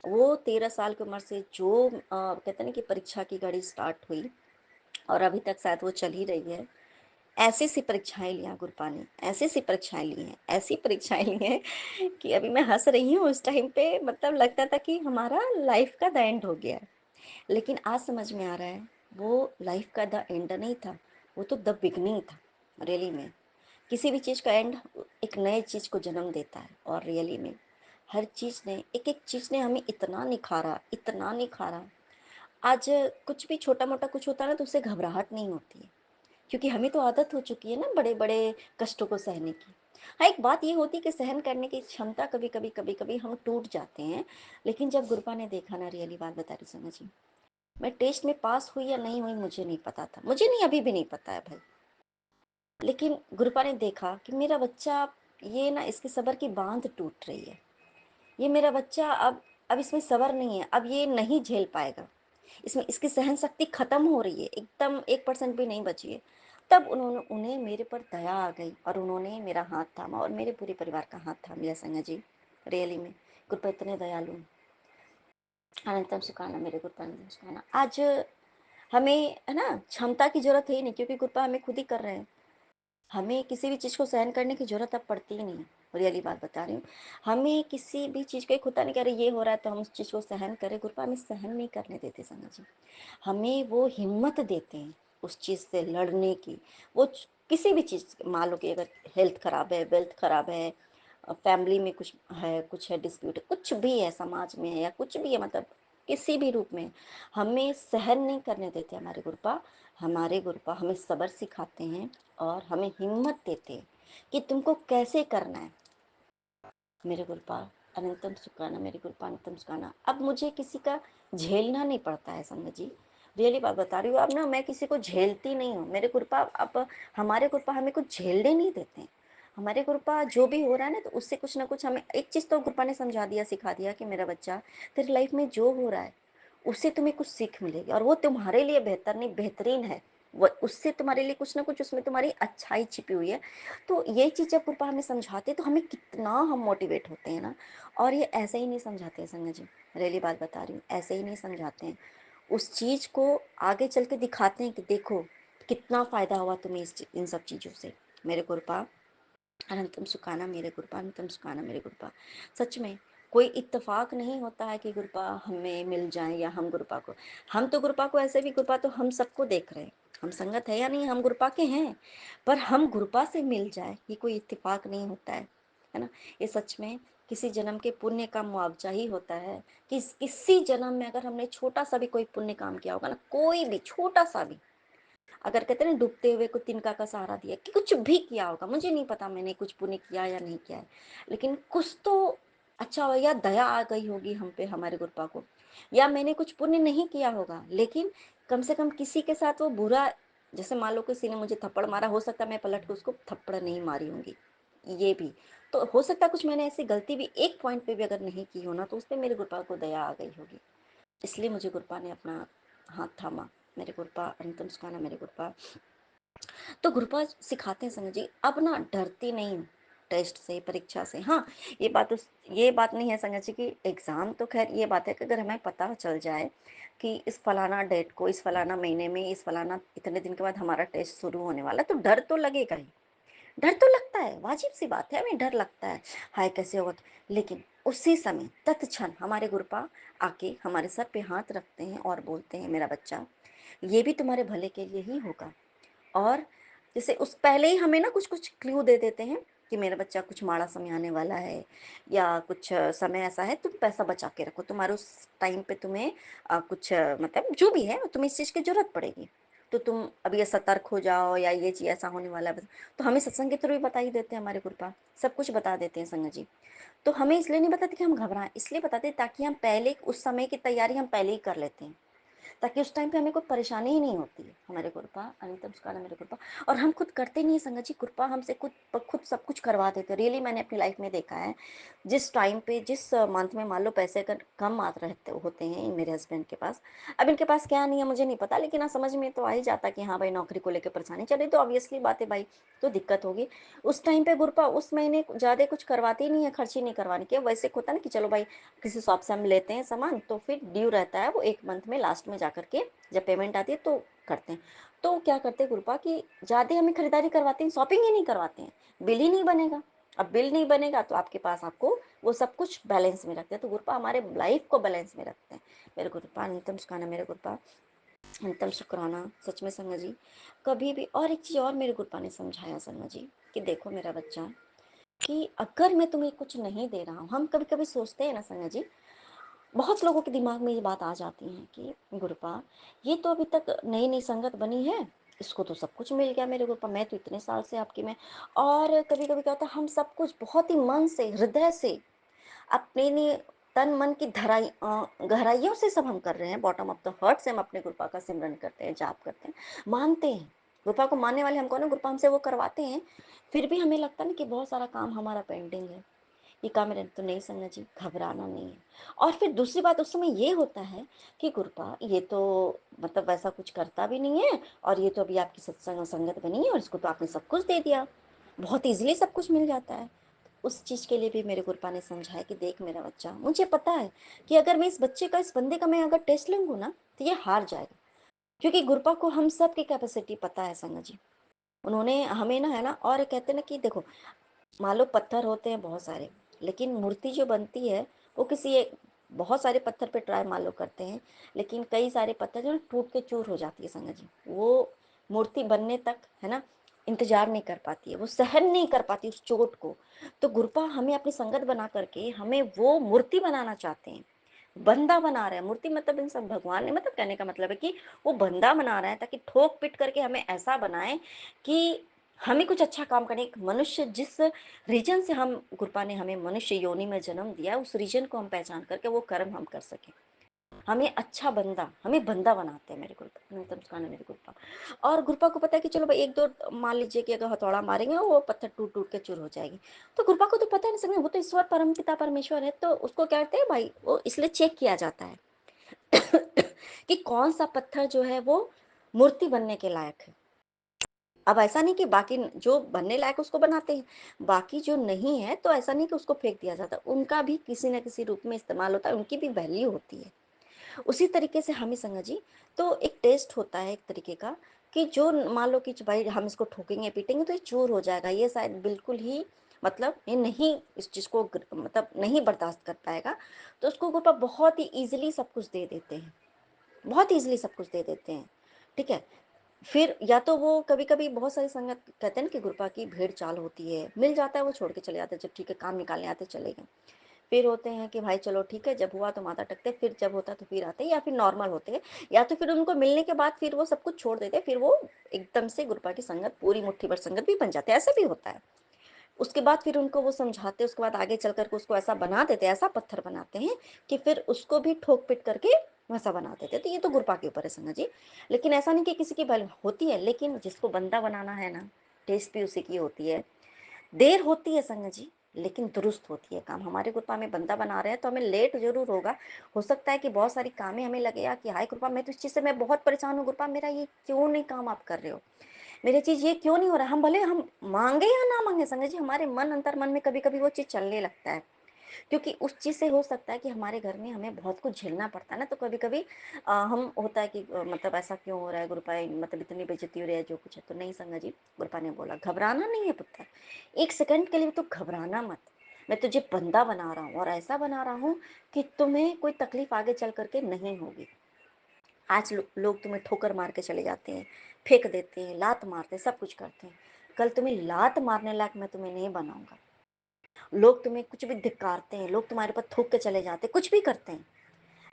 [SPEAKER 5] वो 13 साल की उम्र से जो कहते हैं ना कि परीक्षा की घड़ी स्टार्ट हुई, और अभी तक शायद वो चल ही रही है। ऐसी सी परीक्षाएं लिया गुरबा ने, ऐसी सी परीक्षाएं ली हैं, ऐसी परीक्षाएं ली हैं कि अभी मैं हंस रही हूँ, उस टाइम पे मतलब लगता था कि हमारा लाइफ का द एंड हो गया है। लेकिन आज समझ में आ रहा है, वो लाइफ का द एंड नहीं था, वो तो द बिगनिंग था। रियली में किसी भी चीज़ का एंड एक नए चीज़ को जन्म देता है, और रियली में हर चीज़ ने, एक एक चीज़ ने हमें इतना निखारा, इतना निखारा। आज कुछ भी छोटा मोटा कुछ होता है ना, तो उससे घबराहट नहीं होती है, क्योंकि हमें तो आदत हो चुकी है ना बड़े बड़े कष्टों को सहने की। हाँ, एक बात ये होती है कि सहन करने की क्षमता कभी कभी हम टूट जाते हैं। लेकिन जब गुरबा ने देखा ना, रियली बात बता रही समझ, मैं टेस्ट में पास हुई या नहीं हुई मुझे नहीं पता था, मुझे नहीं, अभी भी नहीं पता है भाई। लेकिन गुरुपा ने देखा कि मेरा बच्चा, ये ना इसकी सब्र की बांध टूट रही है, ये मेरा बच्चा अब इसमें सब्र नहीं है, अब ये नहीं झेल पाएगा, इसमें इसकी सहन शक्ति खत्म हो रही है, एकदम 1% भी नहीं बची है। तब उन्हें मेरे पर दया आ गई, और उन्होंने मेरा हाथ थामा और मेरे पूरे परिवार का हाथ थाम लिया संगत जी। रियली में कृपा इतने दयालु, अनंतम सुखाना मेरे कृपा अनंतम सुखाना। आज हमें है ना क्षमता की जरूरत है ही नहीं, क्योंकि कृपा हमें खुद ही कर रहे हैं। हमें किसी भी चीज़ को सहन करने की जरूरत अब पड़ती ही नहीं। रियली बात बता रही हूँ, हमें किसी भी चीज़ को एक होता नहीं, कह रहे ये हो रहा है तो हम उस चीज़ को सहन करें। कृपा हमें सहन नहीं करने देते संगत जी, हमें वो हिम्मत देते हैं उस चीज़ से लड़ने की। वो किसी भी चीज़, मान लो कि अगर हेल्थ खराब है, वेल्थ खराब है, फैमिली में कुछ है डिस्प्यूट, कुछ भी है समाज में है, या कुछ भी है, मतलब किसी भी रूप में हमें सहन नहीं करने देते हमारे गुरुपा। हमारे गुरुपा हमें सब्र सिखाते हैं और हमें हिम्मत देते हैं कि तुमको कैसे करना है। मेरे गुरुपा अनंतम सुखाना, मेरे गुरुपा अनंतम सुखाना। अब मुझे किसी का झेलना नहीं पड़ता है संगत जी, रियली बात बता रही हूँ। अब ना मैं किसी को झेलती नहीं हूँ। मेरे गुरुपा अब, हमारे गुरुपा हमें कुछ झेलने नहीं देते हैं। हमारे गुरुपा जो भी हो रहा है ना, तो उससे कुछ ना कुछ हमें एक चीज़ तो गुरुपा ने समझा दिया, सिखा दिया कि मेरा बच्चा, तेरी लाइफ में जो हो रहा है उससे तुम्हें कुछ सीख मिलेगी, और वो तुम्हारे लिए बेहतर नहीं बेहतरीन है। वो उससे तुम्हारे लिए कुछ ना कुछ, उसमें तुम्हारी अच्छाई छिपी हुई है। तो ये चीज़ जब कृपा हमें समझाते हैं तो हमें कितना हम मोटिवेट होते हैं ना। और ये ऐसे ही नहीं समझाते हैं संगत जी, रियली बात बता रही हूँ, ऐसे ही नहीं समझाते हैं। उस चीज़ को आगे चल के दिखाते हैं कि देखो कितना फ़ायदा हुआ तुम्हें इन सब चीज़ों से। मेरे कृपा अनंतम सुखाना, मेरे गुरुपा अनंतम सुखाना, मेरे गुरुपा। सच में कोई इत्तेफाक नहीं होता है कि गुरुपा हमें मिल जाए या हम गुरुपा को। हम तो गुरुपा को, ऐसे भी गुरुपा तो हम सबको देख रहे हैं, हम संगत है या नहीं, हम गुरुपा के हैं। पर हम गुरुपा से मिल जाए ये कोई इत्तेफाक नहीं होता है ना। ये सच में किसी जन्म के पुण्य का मुआवजा ही होता है कि किसी जन्म में अगर हमने छोटा सा भी कोई पुण्य काम किया होगा ना, कोई भी छोटा सा भी, अगर कहते हैं ना डूबते हुए को तिनका का सहारा दिया, कि कुछ भी किया होगा, मुझे नहीं पता मैंने कुछ पुण्य किया या नहीं किया है, लेकिन कुछ तो अच्छा हो, या दया आ गई होगी हम पे हमारे गुरुपा को, या मैंने कुछ पुण्य नहीं किया होगा लेकिन कम से कम किसी के साथ वो बुरा, जैसे मान लो किसी ने मुझे थप्पड़ मारा, हो सकता है मैं पलट के उसको थप्पड़ नहीं मारी होंगी, ये भी तो हो सकता है। कुछ मैंने ऐसी गलती भी एक पॉइंट पे भी अगर नहीं की हो ना, तो उस पर मेरे गुरुपा को दया आ गई होगी, इसलिए मुझे गुरुपा ने अपना हाथ थामा। मेरे गुरुपा अनंतम सुखाना, मेरे गुरुपा। तो गुरुपा सिखाते हैं संगत जी, अब ना डरती नहीं हूँ टेस्ट से, परीक्षा से। हाँ, ये बात नहीं है संगत जी कि एग्ज़ाम तो खैर ये बात है कि अगर हमें पता चल जाए कि इस फलाना डेट को, इस फलाना महीने में, इस फलाना इतने दिन के बाद हमारा टेस्ट शुरू होने वाला है, तो डर तो लगेगा ही। डर तो लगता है, वाजिब सी बात है, हमें डर लगता है, हाय कैसे होगा। लेकिन उसी समय तत्क्षण हमारे गुरुपा आके हमारे सर पे हाथ रखते हैं और बोलते हैं, मेरा बच्चा ये भी तुम्हारे भले के लिए ही होगा। और जैसे उस पहले ही हमें ना कुछ कुछ क्लू दे देते हैं कि मेरा बच्चा कुछ माड़ा समय आने वाला है, या कुछ समय ऐसा है, तुम पैसा बचा के रखो, तुम्हारे उस टाइम पे तुम्हें कुछ मतलब जो भी है तुम्हें इस चीज़ की जरूरत पड़ेगी, तो तुम अब ये सतर्क हो जाओ, या ये चीज़ ऐसा होने वाला है। तो हमें सत्संग के थ्रू भी बता ही देते हैं हमारे गुरुपा, सब कुछ बता देते हैं संगत जी। तो हमें इसलिए नहीं बताते कि हम घबराएं, इसलिए बताते हैं ताकि हम पहले उस समय की तैयारी हम पहले ही कर लेते हैं, ताकि उस टाइम पे हमें कोई परेशानी ही नहीं होती है। हमारे कृपा अनंतम सुखाना, मेरे कृपा। और हम खुद करते नहीं है संगत जी, कृपा हमसे खुद खुद सब कुछ करवा देते। रियली मैंने अपनी लाइफ में देखा है, जिस टाइम पे जिस मंथ में मान लो पैसे अगर कम मात्रा रहते होते हैं मेरे हस्बैंड के पास, अब इनके पास क्या नहीं है मुझे नहीं पता, लेकिन हाँ समझ में तो आ ही जाता कि हाँ भाई नौकरी को लेकर परेशानी चल रही, तो ऑब्वियसली बात है भाई, तो दिक्कत होगी। उस टाइम पे गुरुपा उस महीने ज़्यादा कुछ करवाते ही नहीं है, खर्च ही नहीं करवाने के। वैसे होता ना कि चलो भाई किसी शॉप से हम लेते हैं सामान, तो फिर ड्यू रहता है वो एक मंथ में लास्ट में जा करके, जब पेमेंट आती है तो करते हैं। तो क्या करते हैं गुरुपा कि ज़्यादा हमें खरीदारी करवाते हैं, शॉपिंग ही नहीं करवाते हैं, बिल ही नहीं बनेगा। अब बिल नहीं बनेगा तो आपके पास आपको वो सब कुछ बैलेंस में रखते हैं, तो गुरुपा हमारे लाइफ को बैलेंस में रखते हैं। मेरे गुरुपा अनंतम सुखाना, मेरे गुरुपा अनंतम शुक्राना। सच में संगत जी कभी भी, और एक चीज़ और मेरे गुरुपा ने समझाया संगत जी, कि देखो मेरा बच्चा, कि अगर मैं तुम्हें कुछ नहीं दे रहा हूँ, हम कभी कभी सोचते हैं ना संगत जी, बहुत लोगों के दिमाग में ये बात आ जाती है कि गुरुपा ये तो अभी तक नई नई संगत बनी है, इसको तो सब कुछ मिल गया, मेरे गुरुपा मैं तो इतने साल से आपकी में। और कभी कभी क्या होता है, हम सब कुछ बहुत ही मन से, हृदय से, अपने लिए तन मन की गहराइयों से सब हम कर रहे हैं, बॉटम ऑफ द हार्ट से हम अपने गुरुपा का सिमरन करते हैं, जाप करते हैं, मानते हैं। गुरुपा को मानने वाले हमको ना गुरुपा हमसे वो करवाते हैं, फिर भी हमें लगता है ना कि बहुत सारा काम हमारा पेंडिंग है, ये काम मेरे तो नहीं संगत जी, घबराना नहीं है। और फिर दूसरी बात उस समय ये होता है कि गुरुपा ये तो मतलब वैसा कुछ करता भी नहीं है, और ये तो अभी आपकी सत्संग संगत बनी है और इसको तो आपने सब कुछ दे दिया, बहुत इजीली सब कुछ मिल जाता है। उस चीज़ के लिए भी मेरे गुरुपा ने समझाया कि देख मेरा बच्चा, मुझे पता है कि अगर मैं इस बच्चे का, इस बंदे का मैं अगर टेस्ट लूँगी ना, तो ये हार जाएगा। क्योंकि गुरुपा को हम सब की कैपेसिटी पता है संगत जी। उन्होंने हमें ना, है ना, और कहते हैं ना कि देखो, मान लो पत्थर होते हैं बहुत सारे, लेकिन मूर्ति जो बनती है वो किसी एक, बहुत सारे पत्थर पे ट्राई मान लो करते हैं, लेकिन कई सारे पत्थर जो टूट के चूर हो जाती है संगत जी, वो मूर्ति बनने तक, है ना, इंतजार नहीं कर पाती है, वो सहन नहीं कर पाती उस चोट को। तो गुरुपा हमें अपनी संगत बना करके हमें वो मूर्ति बनाना चाहते हैं, बंदा बना रहा है। मूर्ति मतलब इन सब भगवान ने, मतलब कहने का मतलब है कि वो बंदा बना रहा है, ताकि ठोक पिट करके हमें ऐसा बनाए कि हमें कुछ अच्छा काम करने, एक मनुष्य जिस रीजन से हम, गुरुपा ने हमें मनुष्य योनि में जन्म दिया, उस रीजन को हम पहचान करके वो कर्म हम कर सकें। हमें अच्छा बंदा, हमें बंदा बनाते हैं मेरे गुरुपा, मतलब उसका नाम मेरे गुरुपा। और गुरुपा को पता है कि चलो भाई एक दो, मान लीजिए कि अगर हथौड़ा मारेंगे वो पत्थर टूट टूट के चूर हो जाएगी। तो गुरुपा को तो पता है नहीं सकते, वो तो ईश्वर परम पिता परमेश्वर है, तो उसको क्या कहते हैं भाई, वो इसलिए चेक किया जाता है कि कौन सा पत्थर जो है वो मूर्ति बनने के लायक है। अब ऐसा नहीं कि बाकी जो बनने लायक उसको बनाते हैं, बाकी जो नहीं है तो ऐसा नहीं कि उसको फेंक दिया जाता, उनका भी किसी न किसी रूप में इस्तेमाल होता है, उनकी भी वैल्यू होती है। उसी तरीके से हमें संगत जी, तो एक टेस्ट होता है एक तरीके का, कि जो मान लो कि भाई हम इसको ठोकेंगे पीटेंगे तो ये चूर हो जाएगा, ये शायद बिल्कुल ही, मतलब ये नहीं, इस चीज़ को मतलब नहीं बर्दाश्त कर पाएगा, तो उसको ऊपर बहुत ही ईजिली सब कुछ दे देते हैं, बहुत ईजिली सब कुछ दे देते हैं। ठीक है, फिर या तो वो कभी कभी बहुत सारी संगत कहते हैं ना कि गुरुपा की भेड़ चाल होती है, मिल जाता है वो छोड़ के चले जाते हैं, जब ठीक है काम निकालने आते चले गए। फिर होते हैं कि भाई चलो ठीक है, जब हुआ तो माथा टेकते, फिर जब होता तो फिर आते, या फिर नॉर्मल होते हैं, या तो फिर उनको मिलने के बाद फिर वो सब कुछ छोड़ देते, फिर वो एकदम से गुरुपा की संगत, पूरी मुट्ठी भर संगत भी बन जाते हैं, ऐसा भी होता है। उसके बाद फिर उनको वो समझाते, उसके बाद आगे चल करके उसको ऐसा बना देते, ऐसा पत्थर बनाते हैं कि फिर उसको भी ठोक पिट करके वैसा बना देते। तो ये तो गुरुपा के ऊपर है संगत जी। लेकिन ऐसा नहीं कि किसी की भले होती है, लेकिन जिसको बंदा बनाना है ना, टेस्ट भी उसी की होती है। देर होती है संगत जी, लेकिन दुरुस्त होती है काम। हमारे कृपा में बंदा बना रहे हैं तो हमें लेट जरूर होगा, हो सकता है कि बहुत सारी कामें हमें लगेगा कि हाय कृपा, मैं तो इस चीज़ से मैं बहुत परेशान हूँ कृपा, मेरा ये क्यों नहीं काम आप कर रहे हो, मेरी चीज़ ये क्यों नहीं हो रहा। हम भले हम मांगे या ना मांगे संगत जी, हमारे मन, अंतर मन में कभी कभी वो चीज़ चलने लगता है, क्योंकि उस चीज़ से हो सकता है कि हमारे घर में हमें बहुत कुछ झेलना पड़ता है ना, तो कभी कभी हम होता है कि मतलब ऐसा क्यों हो रहा है गुरुपा, मतलब इतनी बेइज्जती हो रही है जो कुछ है। तो नहीं संगत जी, गुरुपा ने बोला घबराना नहीं है पुत्र, एक सेकंड के लिए तो घबराना मत, मैं तुझे बंदा बना रहा हूँ, और ऐसा बना रहा हूँ कि तुम्हें कोई तकलीफ आगे चल करके नहीं होगी। आज लोग तुम्हें ठोकर मार के चले जाते हैं, फेंक देते हैं, लात मारते हैं, सब कुछ करते हैं, कल तुम्हें लात मारने लायक मैं तुम्हें नहीं बनाऊंगा। लोग तुम्हें कुछ भी धिक्कारते हैं, लोग तुम्हारे पर थूक के चले जाते हैं, कुछ भी करते हैं,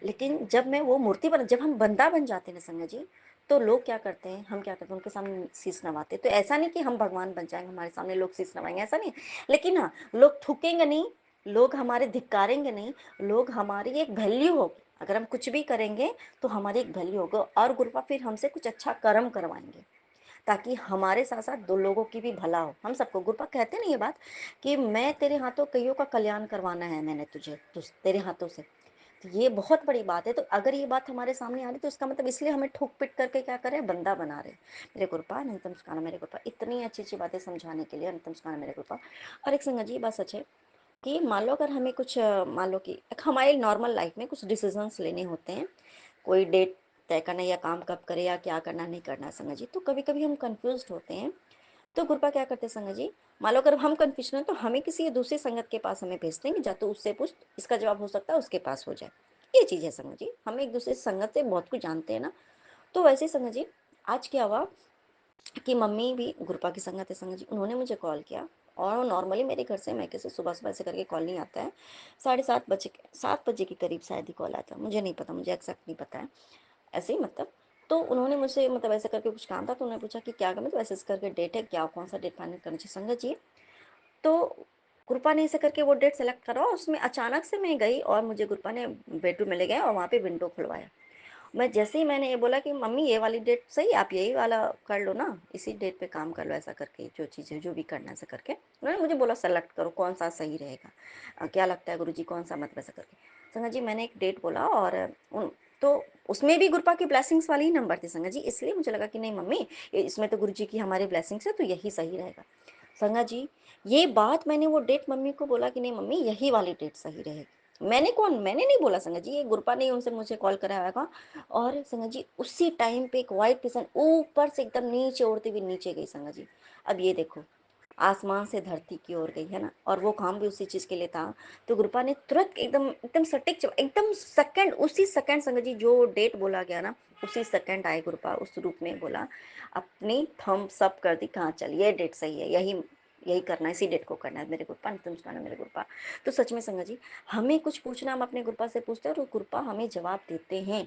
[SPEAKER 5] लेकिन जब मैं वो मूर्ति बन, जब हम बंदा बन जाते हैं ना संगत जी, तो लोग क्या करते हैं, हम क्या करते हैं, उनके सामने शीश नवाते हैं। तो ऐसा नहीं कि हम भगवान बन जाएंगे, हमारे सामने लोग शीश नवाएंगे, ऐसा नहीं, लेकिन हाँ, लोग थूकेंगे नहीं, लोग हमारे धिक्कारेंगे नहीं, लोग हमारी एक वैल्यू होगी, अगर हम कुछ भी करेंगे तो हमारी एक वैल्यू होगी, और गुरुपा फिर हमसे कुछ अच्छा कर्म करवाएंगे, ताकि हमारे साथ साथ दो लोगों की भी भला हो। हम सबको गुरुपा कहते ना ये बात, कि मैं तेरे हाथों कईयों का कल्याण करवाना है, मैंने तुझे तेरे हाथों से। तो ये बहुत बड़ी बात है। तो अगर ये बात हमारे सामने आ रही तो इसका मतलब इसलिए हमें ठोक पिट करके क्या करें, बंदा बना रहे। मेरे गुरुपा अनंतम सुखाना मेरे गुरुपा, इतनी अच्छी अच्छी बातें समझाने के लिए अनंतम सुखाना मेरे गुरुपा। और एक संगत जी बात सच है कि मान लो अगर हमें कुछ मान लो कि एक हमारे नॉर्मल लाइफ में कुछ डिसीजंस लेने होते हैं, कोई डेट तय करना या काम कब करे या क्या करना नहीं करना संगत जी, तो कभी कभी हम कंफ्यूज होते हैं। तो गुरुपा क्या करते हैं संगत जी, मान लो अगर हम कंफ्यूजन है तो हमें किसी दूसरी संगत के पास हमें भेज देंगे, जा तो उससे पूछ, इसका जवाब हो सकता है उसके पास हो जाए। ये चीज़ है संगत जी, हम एक दूसरे संगत से बहुत कुछ जानते हैं ना। तो वैसे ही संगत जी, आज क्या हुआ कि मम्मी भी गुरुपा की संगत है संगत जी, उन्होंने मुझे कॉल किया, और नॉर्मली मेरे घर से मैं कैसे सुबह सुबह से करके कॉल नहीं आता है, 7:30 बजे, 7 बजे के करीब शायद ही कॉल आता है, मुझे नहीं पता, मुझे एक्जैक्ट नहीं पता है, ऐसे ही मतलब। तो उन्होंने मुझसे मतलब ऐसे करके कुछ काम था, तो उन्होंने पूछा कि क्या करें, तो ऐसे ऐसे करके डेट है, क्या कौन सा डेट फाइनल करना चाहिए संगत जी। तो गुरुपा ने ऐसे करके वो डेट सेलेक्ट करा, और उसमें अचानक से मैं गई, और मुझे गुरुपा ने बेडरूम में ले गए और वहाँ पे विंडो खुलवाया। मैं जैसे ही मैंने ये बोला कि मम्मी ये वाली डेट सही, आप यही वाला कर लो ना, इसी डेट पे काम कर लो, ऐसा करके जो चीज़ें जो भी करना है ऐसा करके उन्होंने मुझे बोला सेलेक्ट करो कौन सा सही रहेगा, क्या लगता है गुरुजी कौन सा, मतलब ऐसा करके। संगत जी मैंने एक डेट बोला, और उन तो उसमें भी गुरुपा की ब्लेसिंग्स वाली ही नंबर थी संगत जी, इसलिए मुझे लगा कि नहीं मम्मी, इसमें तो गुरुजी की हमारी ब्लेसिंग्स है, तो यही सही रहेगा। संगा जी, ये बात मैंने वो डेट मम्मी को बोला कि नहीं मम्मी यही वाली डेट सही रहेगी। मैंने नहीं बोला संगा जी, ये गुरपा ने उनसे मुझे कॉल कराया था। और संगा जी उसी टाइम पे एक व्हाइट पिसन ऊपर से एकदम नीचे उड़ती हुई नीचे गई संगा जी। अब ये देखो, आसमान से धरती की ओर गई है ना, और वो काम भी उसी चीज के लिए था। तो गुरपा ने तुरंत एकदम एकदम सटीक एकदम सेकंड, उसी सेकंड संगा जी जो डेट बोला गया ना, उसी सेकंड आए गुरपा उस रूप में बोला, अपनी थम्स अप कर दी, कहाँ चल ये डेट सही है, यही यही करना है, इसी डेट को करना है मेरे गुरपा, नित्यम सुखाना मेरे गुरपा। तो सच में संगा जी, हमें कुछ पूछना हम अपने गुरपा से पूछते हैं और वो गुरपा हमें जवाब देते हैं,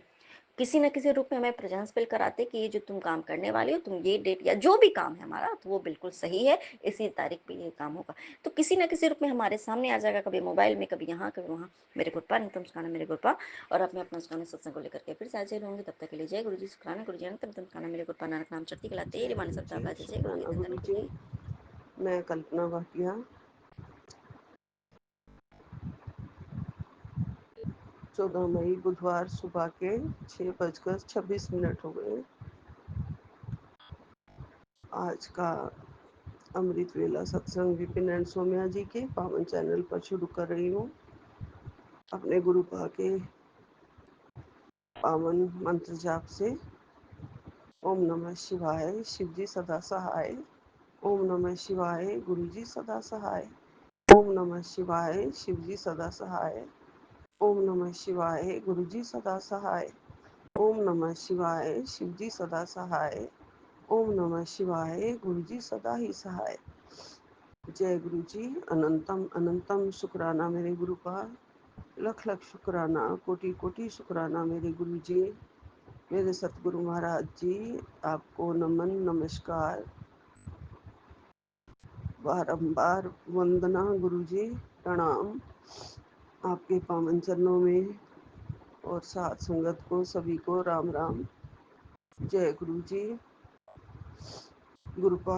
[SPEAKER 5] किसी न किसी रूप में हमें प्रेजेंस फील कराते कि ये जो तुम काम करने वाली हो, तुम ये डेट या जो भी काम है हमारा, तो वो बिल्कुल सही है, इसी तारीख पे ये काम होगा। तो किसी न किसी रूप में हमारे सामने आ जाएगा, कभी मोबाइल में, कभी यहाँ कभी वहाँ। मेरे गुरपा नित्यम सुखाना मेरे गुरपा। और अब मैं अपना सुखाने सत्संग को लेकर के फिर से हाजिर होंगे, तब तक के लिए जय गुरु जी, सुखाना गुरु जी अनंत नित्यम सुखाना मेरे गुरपा, नानक नाम चढ़ती कला तेरे माने सबका
[SPEAKER 6] जी,
[SPEAKER 5] जय जय गुरु जी,
[SPEAKER 6] शुक्राना
[SPEAKER 5] धन धन
[SPEAKER 6] गुरु
[SPEAKER 5] गुरु
[SPEAKER 6] जी।
[SPEAKER 5] जी।
[SPEAKER 6] मैं कल्पना भाटिया 14 मई बुधवार सुबह के 6:26 हो गए। आज का अमृत वेला सत्संग विपिन एंड सोम्या जी के पावन चैनल पर शुरू कर रही हूँ। अपने गुरुपा के पावन मंत्र जाप से। ओम नमः शिवाय, शिव जी सदा सहाय। ओम नमः शिवाय, गुरु जी सदा सहाय। ओम नमः शिवाय, शिव जी सदा सहाय। ओम नमः शिवाय, गुरु जी सदा सहाय। ओम नमः शिवाय, शिव जी सदा सहाय। ओम नमः शिवाय, गुरु जी सदा ही सहाय। जय गुरु जी। अनंतम अनंतम शुक्राना मेरे गुरु का। लख लख शुक्राना, कोटि कोटि शुक्राना मेरे गुरु जी, मेरे सतगुरु महाराज जी। आपको नमन नमस्कार, बारंबार वंदना गुरु जी, प्रणाम आपके पावन चरणों में। और साथ संगत को सभी को राम राम। जय गुरु जी। गुरुपा,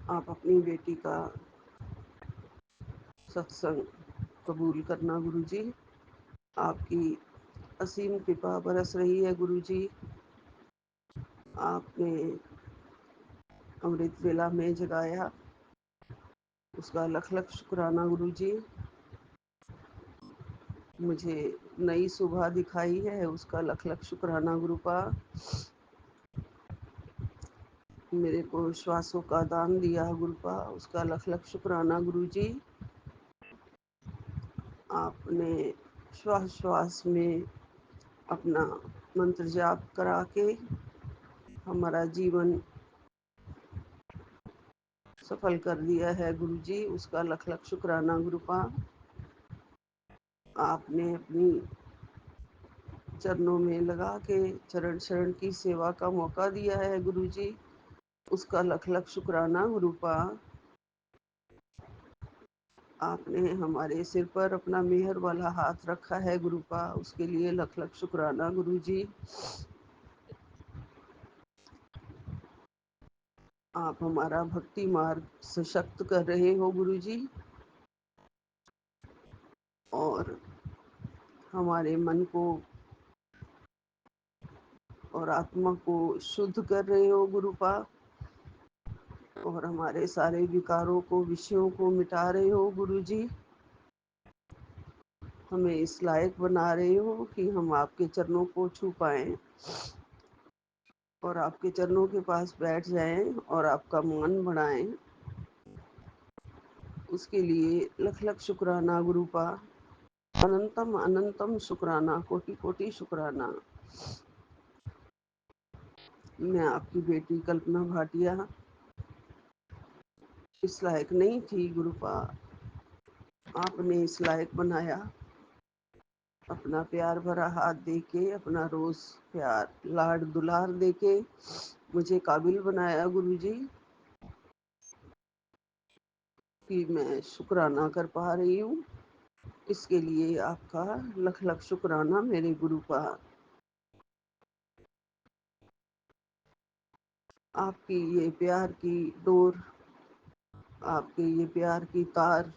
[SPEAKER 6] आप अपनी बेटी का सत्संग कबूल करना गुरु जी। आपकी असीम कृपा बरस रही है गुरु जी। आपने अमृत वेला में जगाया, उसका लख लख शुक्राना गुरु जी। मुझे नई सुबह दिखाई है, उसका लख लख शुक्राना गुरुपा। मेरे को श्वासों का दान दिया गुरुपा, उसका लख लख शुक्राना गुरु जी। आपने श्वास श्वास में अपना मंत्र जाप करा के हमारा जीवन सफल कर दिया है गुरु जी, उसका लख लख शुक्राना गुरुपा। आपने अपनी चरणों में लगा के चरण शरण की सेवा का मौका दिया है गुरु जी, उसका लख लख शुक्राना गुरुपा। आपने हमारे सिर पर अपना मेहर वाला हाथ रखा है गुरुपा, उसके लिए लख लख शुक्राना गुरु जी। आप हमारा भक्ति मार्ग सशक्त कर रहे हो गुरु जी, और हमारे मन को और आत्मा को शुद्ध कर रहे हो गुरुपा, और हमारे सारे विकारों को, विषयों को मिटा रहे हो गुरु जी। हमें इस लायक बना रहे हो कि हम आपके चरणों को छू पाएं और आपके चरणों के पास बैठ जाएं और आपका मान बढ़ाएं। उसके लिए लख लख शुक्राना गुरुपा। अनंतम अनंतम शुक्राना, कोटि कोटि शुक्राना। मैं आपकी बेटी कल्पना भाटिया इस लायक नहीं थी गुरुपा, आपने इस लायक बनाया। अपना प्यार भरा हाथ देके, अपना रोज प्यार लाड दुलार देके मुझे काबिल बनाया गुरु जी, कि मैं शुक्राना कर पा रही हूँ। इसके लिए आपका लख लख शुक्राना मेरे गुरु का। आपकी ये प्यार की डोर, आपके ये प्यार की तार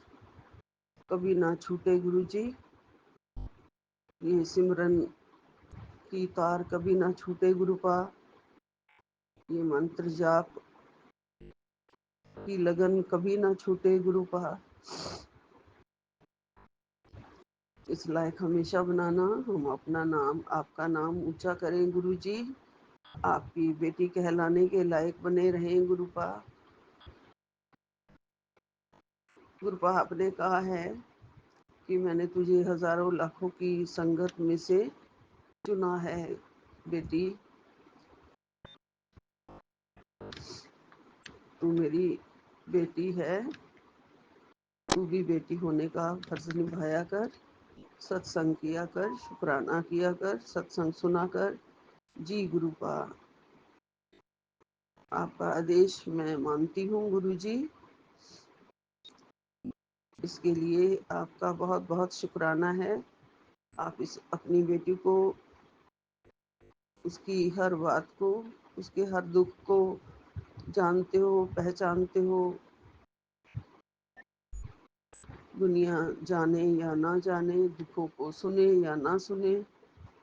[SPEAKER 6] कभी ना छूटे गुरु जी। ये सिमरन की तार कभी ना छूटे गुरुपा। ये मंत्र जाप की लगन कभी ना छूटे गुरुपा, इस लायक हमेशा बनाना। हम अपना नाम, आपका नाम ऊंचा करें गुरुजी, आपकी बेटी कहलाने के लायक बने रहें गुरुपा। गुरुपा आपने कहा है कि मैंने तुझे हजारों लाखों की संगत में से चुना है बेटी, तू मेरी बेटी है, तू भी बेटी होने का फर्ज निभाया कर, सत्संग किया कर, शुक्राना किया कर, सत्संग सुना कर। जी गुरुपा, आपका आदेश मैं मानती हूँ गुरुजी। इसके लिए आपका बहुत बहुत शुक्राना है। आप इस अपनी बेटी को, उसकी हर बात को, उसके हर दुख को जानते हो, पहचानते हो। दुनिया जाने या ना जाने, दुखों को सुने या ना सुने,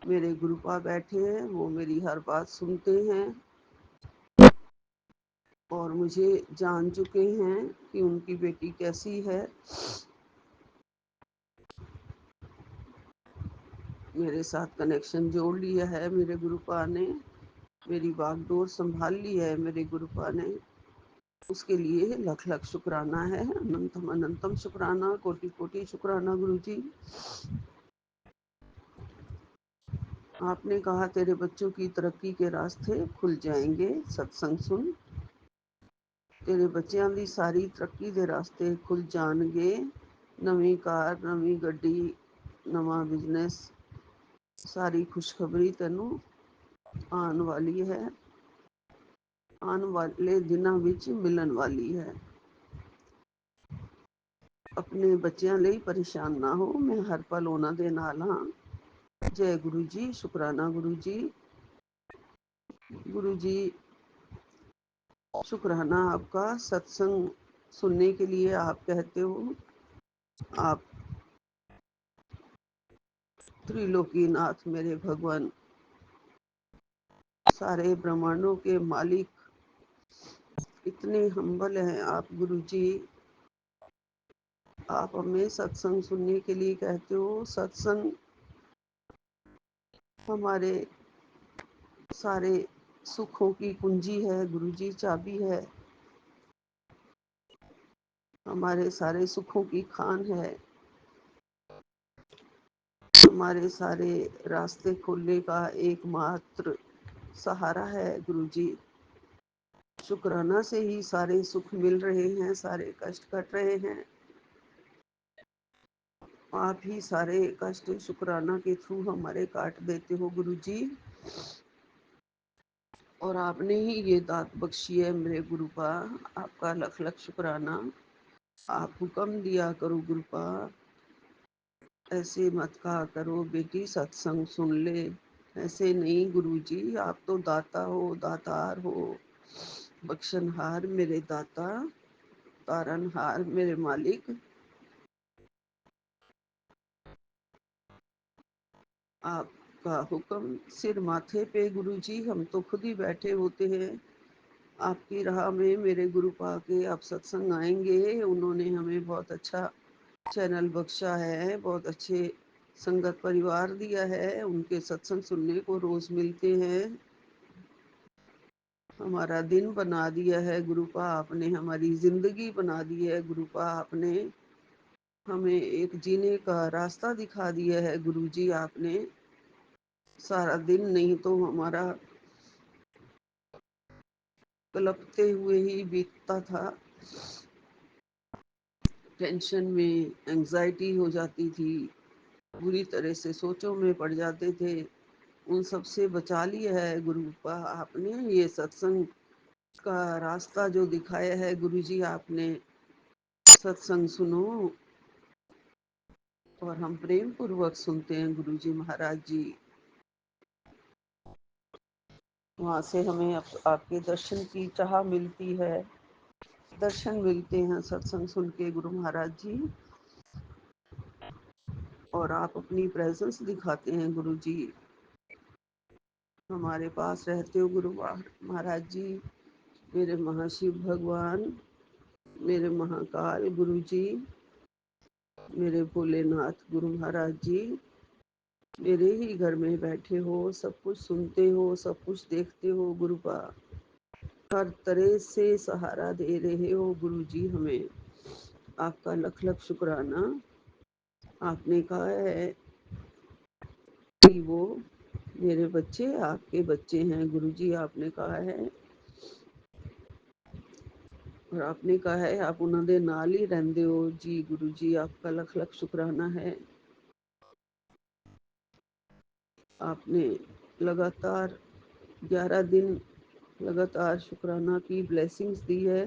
[SPEAKER 6] मेरे गुरुपा बैठे हैं, वो मेरी हर बात सुनते हैं और मुझे जान चुके हैं कि उनकी बेटी कैसी है। मेरे साथ कनेक्शन जोड़ लिया है मेरे गुरुपा ने, मेरी बागडोर संभाल ली है मेरे गुरुपा ने। उसके लिए लख लख शुक्राना है, अनंतम अनंतम शुक्राना, कोटि कोटि शुक्राना गुरुजी। आपने कहा तेरे बच्चों की तरक्की के रास्ते खुल जाएंगे, सत्संग सुन। तेरे बच्चों की सारी तरक्की के रास्ते खुल जाएंगे। नवी कार, नवी गड्डी, नवा बिजनेस, सारी खुशखबरी तेनू आने वाली है, आने वाले दिनों विच मिलन वाली है। अपने बच्चों लिए परेशान ना हो, मैं हर पल उन्हां दे नाल हां। जय गुरु जी, शुक्राना गुरु जी। गुरु जी शुक्राना आपका, सत्संग सुनने के लिए आप कहते हो। आप त्रिलोकीनाथ मेरे भगवान, सारे ब्रह्मांडों के मालिक, इतने हम्बल हैं आप गुरु जी। आप हमें सत्संग सुनने के लिए कहते हो। सत्संग हमारे सारे सुखों की कुंजी है गुरु जी, चाबी है, हमारे सारे सुखों की खान है, हमारे सारे रास्ते खोलने का एकमात्र सहारा है गुरु जी। शुक्राना से ही सारे सुख मिल रहे हैं, सारे कष्ट कट रहे हैं। आप ही सारे कष्ट शुक्राना के थ्रू हमारे काट देते हो गुरु जी। और आपने ही ये दात बख्शी है मेरे गुरुपा, आपका लख लख शुक्राना। आप हुक्म दिया करो गुरुपा, ऐसे मत कहा करो बेटी सत्संग सुन ले, ऐसे नहीं गुरु जी। आप तो दाता हो, दातार हो, बख्शनहार मेरे दाता, तारनहार मेरे मालिक। आपका हुक्म सिर माथे पे गुरु जी, हम तो खुद ही बैठे होते हैं आपकी राह में। मेरे गुरुपा के आप सत्संग आएंगे, उन्होंने हमें बहुत अच्छा चैनल बख्शा है, बहुत अच्छे संगत परिवार दिया है, उनके सत्संग सुनने को रोज मिलते हैं। हमारा दिन बना दिया है गुरुपा आपने, हमारी जिंदगी बना दी है गुरुपा आपने, हमें एक जीने का रास्ता दिखा दिया है गुरुजी आपने। सारा दिन नहीं तो हमारा कलपते हुए ही बीतता था, टेंशन में एंजाइटी हो जाती थी, बुरी तरह से सोचों में पड़ जाते थे। उन सब से बचा लिया है गुरुपा आपने, ये सत्संग का रास्ता जो दिखाया है गुरुजी आपने। सत्संग सुनो, और हम प्रेम पूर्वक सुनते हैं गुरुजी महाराज जी। वहाँ से हमें आपके दर्शन की चाह मिलती है, दर्शन मिलते हैं सत्संग सुन के गुरु महाराज जी। और आप अपनी प्रेजेंस दिखाते हैं गुरु जी, हमारे पास रहते हो गुरु महाराज जी, मेरे महाशिव भगवान। मेरे महाकाल गुरु जी, मेरे भोलेनाथ गुरु महाराज जी, मेरे ही घर में बैठे हो, सब कुछ सुनते हो, सब कुछ देखते हो गुरुपा, हर तरह से सहारा दे रहे हो गुरु जी हमें। आपका लख लख शुक्राना। आपने कहा है कि वो मेरे बच्चे आपके बच्चे हैं गुरु जी, आपने कहा है, और आपने कहा है आप उन्होंने नाल ही रहंदे हो जी गुरु जी, आपका लख लख शुक्राना है। आपने लगातार 11 दिन लगातार शुक्राना की ब्लेसिंग्स दी है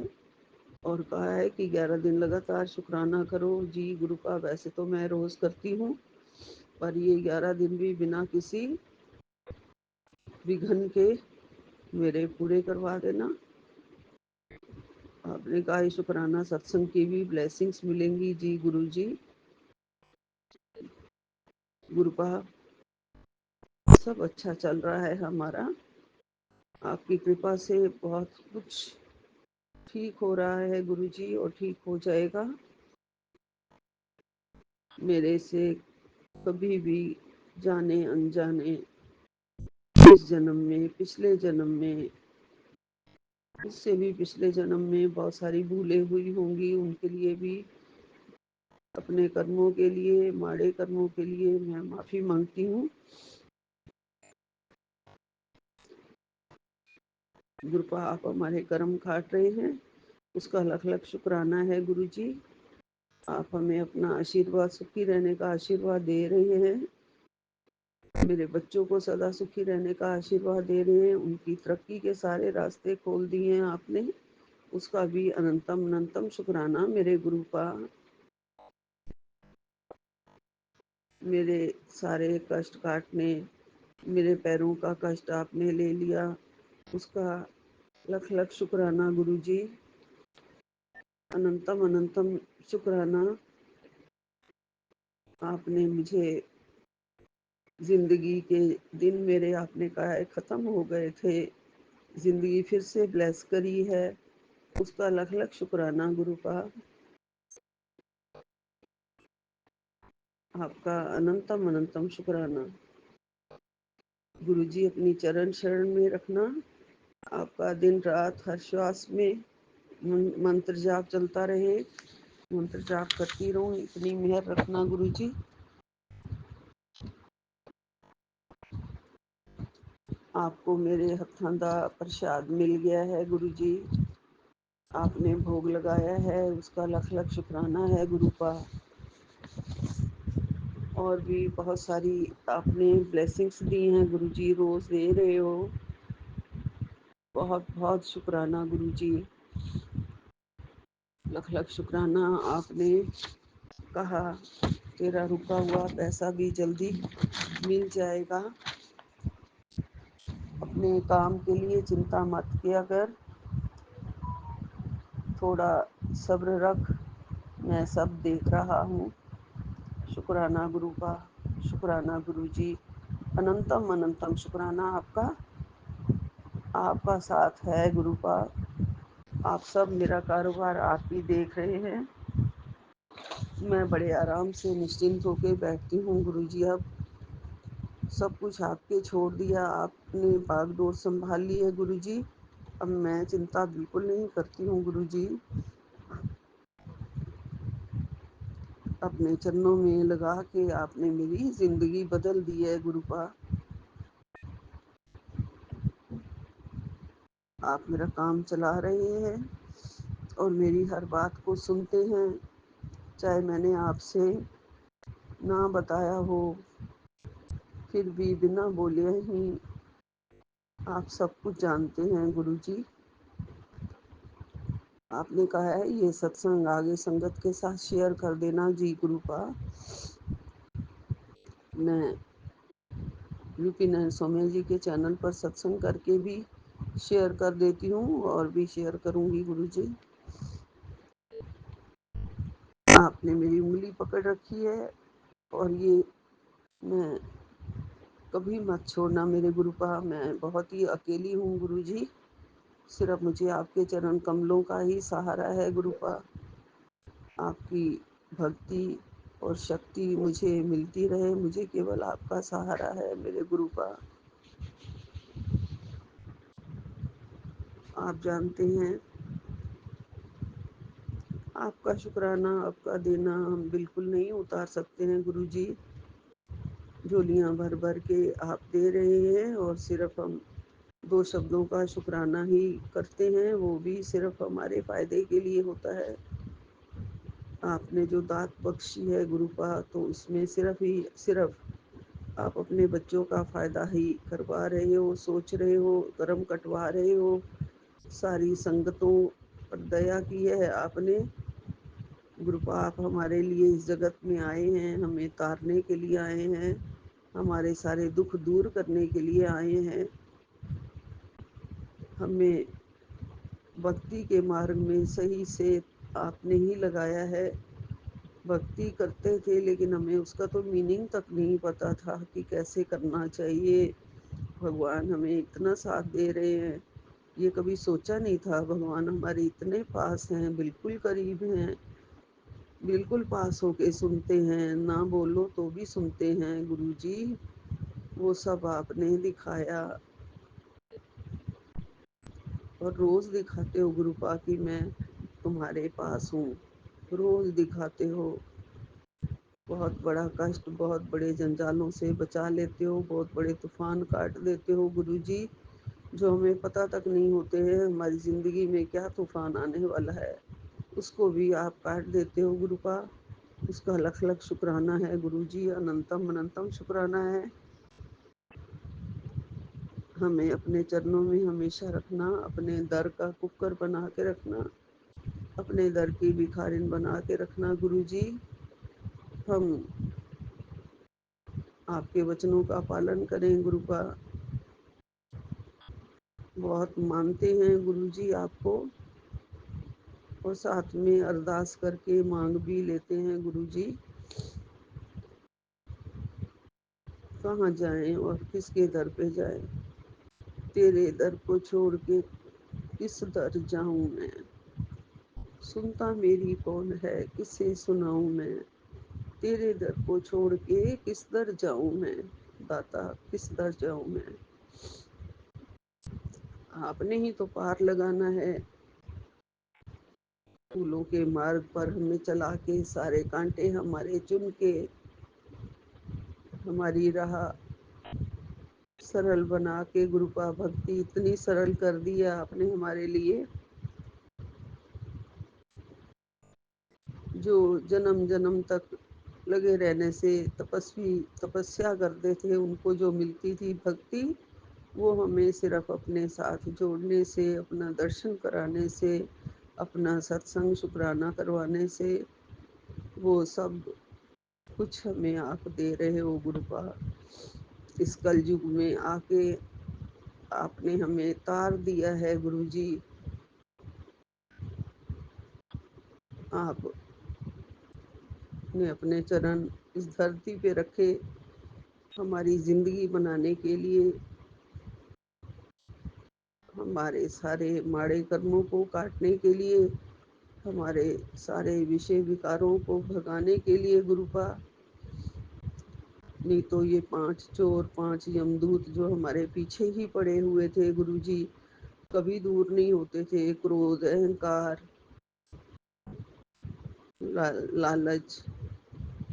[SPEAKER 6] और कहा है कि 11 दिन लगातार शुक्राना करो जी गुरुपा। वैसे तो मैं रोज करती हूँ, पर ये 11 दिन भी बिना किसी विघन के मेरे पूरे करवा देना। आपने कहा है शुक्राना सत्संग की भी ब्लेसिंग्स मिलेंगी जी गुरु जी। गुरुपा सब अच्छा चल रहा है हमारा, आपकी कृपा से बहुत कुछ ठीक हो रहा है गुरु जी, और ठीक हो जाएगा। मेरे से कभी भी जाने अनजाने इस जन्म में, पिछले जन्म में, इससे भी पिछले जन्म में बहुत सारी भूलें हुई होंगी, उनके लिए भी, अपने कर्मों के लिए, माड़े कर्मों के लिए मैं माफी मांगती हूँ। गुरुपा आप हमारे कर्म काट रहे हैं, उसका लख लख शुक्राना है गुरु जी। आप हमें अपना आशीर्वाद, सुखी रहने का आशीर्वाद दे रहे हैं, मेरे बच्चों को सदा सुखी रहने का आशीर्वाद दे रहे हैं, उनकी तरक्की के सारे रास्ते खोल दिए हैं आपने, उसका भी अनंतम अनंतम शुक्राना मेरे गुरुपा। मेरे सारे कष्ट काटने, मेरे पैरों का कष्ट आपने ले लिया, उसका लख लख शुक्राना गुरु जी। अनंतम अनंतम शुक्राना। आपने मुझे जिंदगी के दिन मेरे, आपने कहा है, खत्म हो गए थे, जिंदगी फिर से ब्लेस करी है, उसका लख लख शुक्राना गुरुपा। आपका अनंतम अनंतम शुक्राना। गुरु जी अपनी चरण शरण में रखना, आपका दिन रात हर श्वास में मंत्र जाप चलता रहे, मंत्र जाप करती रहूं, इतनी मेहर रखना गुरु जी। आपको मेरे हत्थां दा प्रसाद मिल गया है गुरु जी, आपने भोग लगाया है, उसका लख लख शुक्राना है गुरुपा। और भी बहुत सारी आपने ब्लेसिंग्स दी हैं गुरु जी, रोज दे रहे हो, बहुत बहुत शुक्राना गुरु जी, लख लख शुक्राना। आपने कहा तेरा रुका हुआ पैसा भी जल्दी मिल जाएगा, अपने काम के लिए चिंता मत किया कर, थोड़ा सब्र रख, मैं सब देख रहा हूँ। शुक्राना गुरु का, शुक्राना गुरु जी, अनंतम अनंतम शुक्राना आपका। आपका साथ है गुरु का, आप सब मेरा कारोबार आप ही देख रहे हैं, मैं बड़े आराम से निश्चिंत होकर बैठती हूँ गुरु जी। अब सब कुछ आपके छोड़ दिया, आपने बागडोर संभाल ली है गुरु जी, अब मैं चिंता बिल्कुल नहीं करती हूँ गुरु जी। अपने चरणों में लगा के आपने मेरी जिंदगी बदल दी है गुरुपा। आप मेरा काम चला रहे हैं और मेरी हर बात को सुनते हैं, चाहे मैंने आपसे ना बताया हो, फिर भी बिना बोले ही आप सब कुछ जानते हैं गुरु जी। आपने कहा है ये सत्संग आगे संगत के साथ शेयर कर देना जी गुरुपा। मैं यूपी नयन सौम्या जी के चैनल पर सत्संग करके भी शेयर कर देती हूँ और भी शेयर करूँगी गुरु जी। आपने मेरी उंगली पकड़ रखी है और ये मैं कभी मत छोड़ना मेरे गुरुपा, मैं बहुत ही अकेली हूँ गुरु जी, सिर्फ मुझे आपके चरण कमलों का ही सहारा है गुरुपा। आपकी भक्ति और शक्ति मुझे मिलती रहे, मुझे केवल आपका सहारा है मेरे गुरुपा। आप जानते हैं, आपका शुक्राना, आपका देना हम बिल्कुल नहीं उतार सकते हैं गुरुजी। झोलियाँ भर भर के आप दे रहे हैं और सिर्फ हम 2 शब्दों का शुक्राना ही करते हैं, वो भी सिर्फ हमारे फ़ायदे के लिए होता है। आपने जो दात बख्शी है गुरुपा, तो इसमें सिर्फ आप अपने बच्चों का फ़ायदा ही करवा रहे हो, सोच रहे हो, कर्म कटवा रहे हो। सारी संगतों पर दया की है आपने। गुरुपा, आप हमारे लिए इस जगत में आए हैं, हमें तारने के लिए आए हैं, हमारे सारे दुख दूर करने के लिए आए हैं। हमें भक्ति के मार्ग में सही से आपने ही लगाया है। भक्ति करते थे लेकिन हमें उसका तो मीनिंग तक नहीं पता था कि कैसे करना चाहिए। भगवान हमें इतना साथ दे रहे हैं, ये कभी सोचा नहीं था। भगवान हमारे इतने पास हैं, बिल्कुल करीब हैं, बिल्कुल पास होके सुनते हैं, ना बोलो तो भी सुनते हैं गुरुजी। वो सब आपने दिखाया और रोज़ दिखाते हो गुरुपा कि मैं तुम्हारे पास हूँ। रोज़ दिखाते हो, बहुत बड़ा कष्ट, बहुत बड़े जंजालों से बचा लेते हो, बहुत बड़े तूफान काट देते हो गुरुजी, जो हमें पता तक नहीं होते हैं हमारी ज़िंदगी में क्या तूफान आने वाला है, उसको भी आप काट देते हो गुरुपा। उसका लख लख शुक्राना है गुरुजी, अनंतम अनंतम शुक्राना है। हमें अपने चरणों में हमेशा रखना, अपने दर का कुकर बना के रखना, अपने दर की भिखारिन बना के रखना गुरुजी। हम आपके वचनों का पालन करें गुरुपा। बहुत मानते हैं गुरुजी आपको और साथ में अरदास करके मांग भी लेते हैं गुरुजी। कहाँ जाएं और किसके दर पे जाएं, तेरे दर को छोड़ के किस दर जाऊं मैं। सुनता मेरी कौन है, किसे सुनाऊं मैं, तेरे दर को छोड़ के किस दर जाऊं मैं। दाता, किस दर जाऊं मैं। आपने ही तो पार लगाना है। फूलों के मार्ग पर हमें चला के, सारे कांटे हमारे चुन के, हमारी राह सरल बना के गुरुपा। भक्ति इतनी सरल कर दी है आपने हमारे लिए, जो जन्म जन्म तक लगे रहने से तपस्वी तपस्या करते थे उनको जो मिलती थी भक्ति, वो हमें सिर्फ अपने साथ जोड़ने से, अपना दर्शन कराने से, अपना सत्संग शुक्राना करवाने से, वो सब कुछ हमें आप दे रहे हो गुरुपा। इस कलयुग में आके आपने हमें तार दिया है गुरुजी। आपने अपने चरण इस धरती पे रखे हमारी ज़िंदगी बनाने के लिए, हमारे सारे माड़े कर्मों को काटने के लिए, हमारे सारे विषय विकारों को भगाने के लिए गुरुपा। नहीं तो ये 5 चोर, 5 यमदूत जो हमारे पीछे ही पड़े हुए थे गुरुजी, कभी दूर नहीं होते थे। क्रोध, अहंकार, लालच,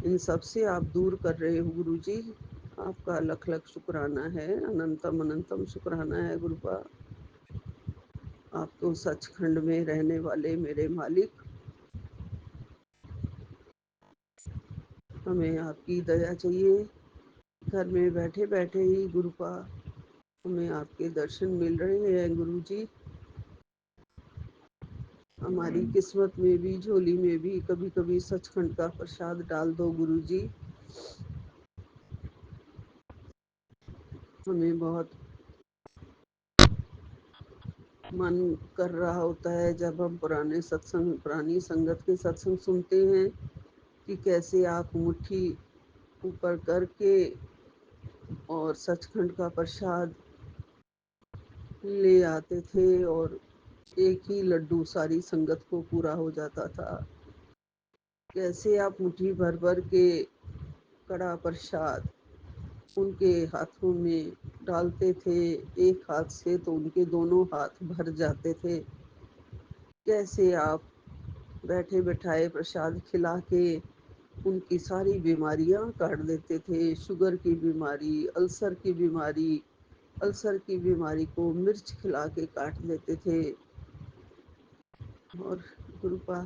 [SPEAKER 6] इन सब से आप दूर कर रहे हो गुरुजी। आपका लख लख शुक्राना है, अनंतम अनंतम शुक्राना है गुरुपा। आप तो सचखंड में रहने वाले मेरे मालिक, हमें आपकी दया चाहिए। घर में बैठे बैठे ही गुरुपा हमें आपके दर्शन मिल रहे हैं गुरुजी। हमारी किस्मत में भी, झोली में भी कभी कभी सचखंड का प्रसाद डाल दो गुरुजी। हमें बहुत मन कर रहा होता है जब हम पुराने सत्संग, पुरानी संगत के सत्संग सुनते हैं कि कैसे आप मुट्ठी ऊपर करके और सचखंड का प्रसाद ले आते थे और एक ही लड्डू सारी संगत को पूरा हो जाता था। कैसे आप मुट्ठी भर भर के कड़ा प्रसाद उनके हाथों में डालते थे, एक हाथ से तो उनके दोनों हाथ भर जाते थे। कैसे आप बैठे बैठाए प्रसाद खिला के उनकी सारी बीमारियां काट देते थे। शुगर की बीमारी, अल्सर की बीमारी को मिर्च खिला के काट देते थे। और गुरुपा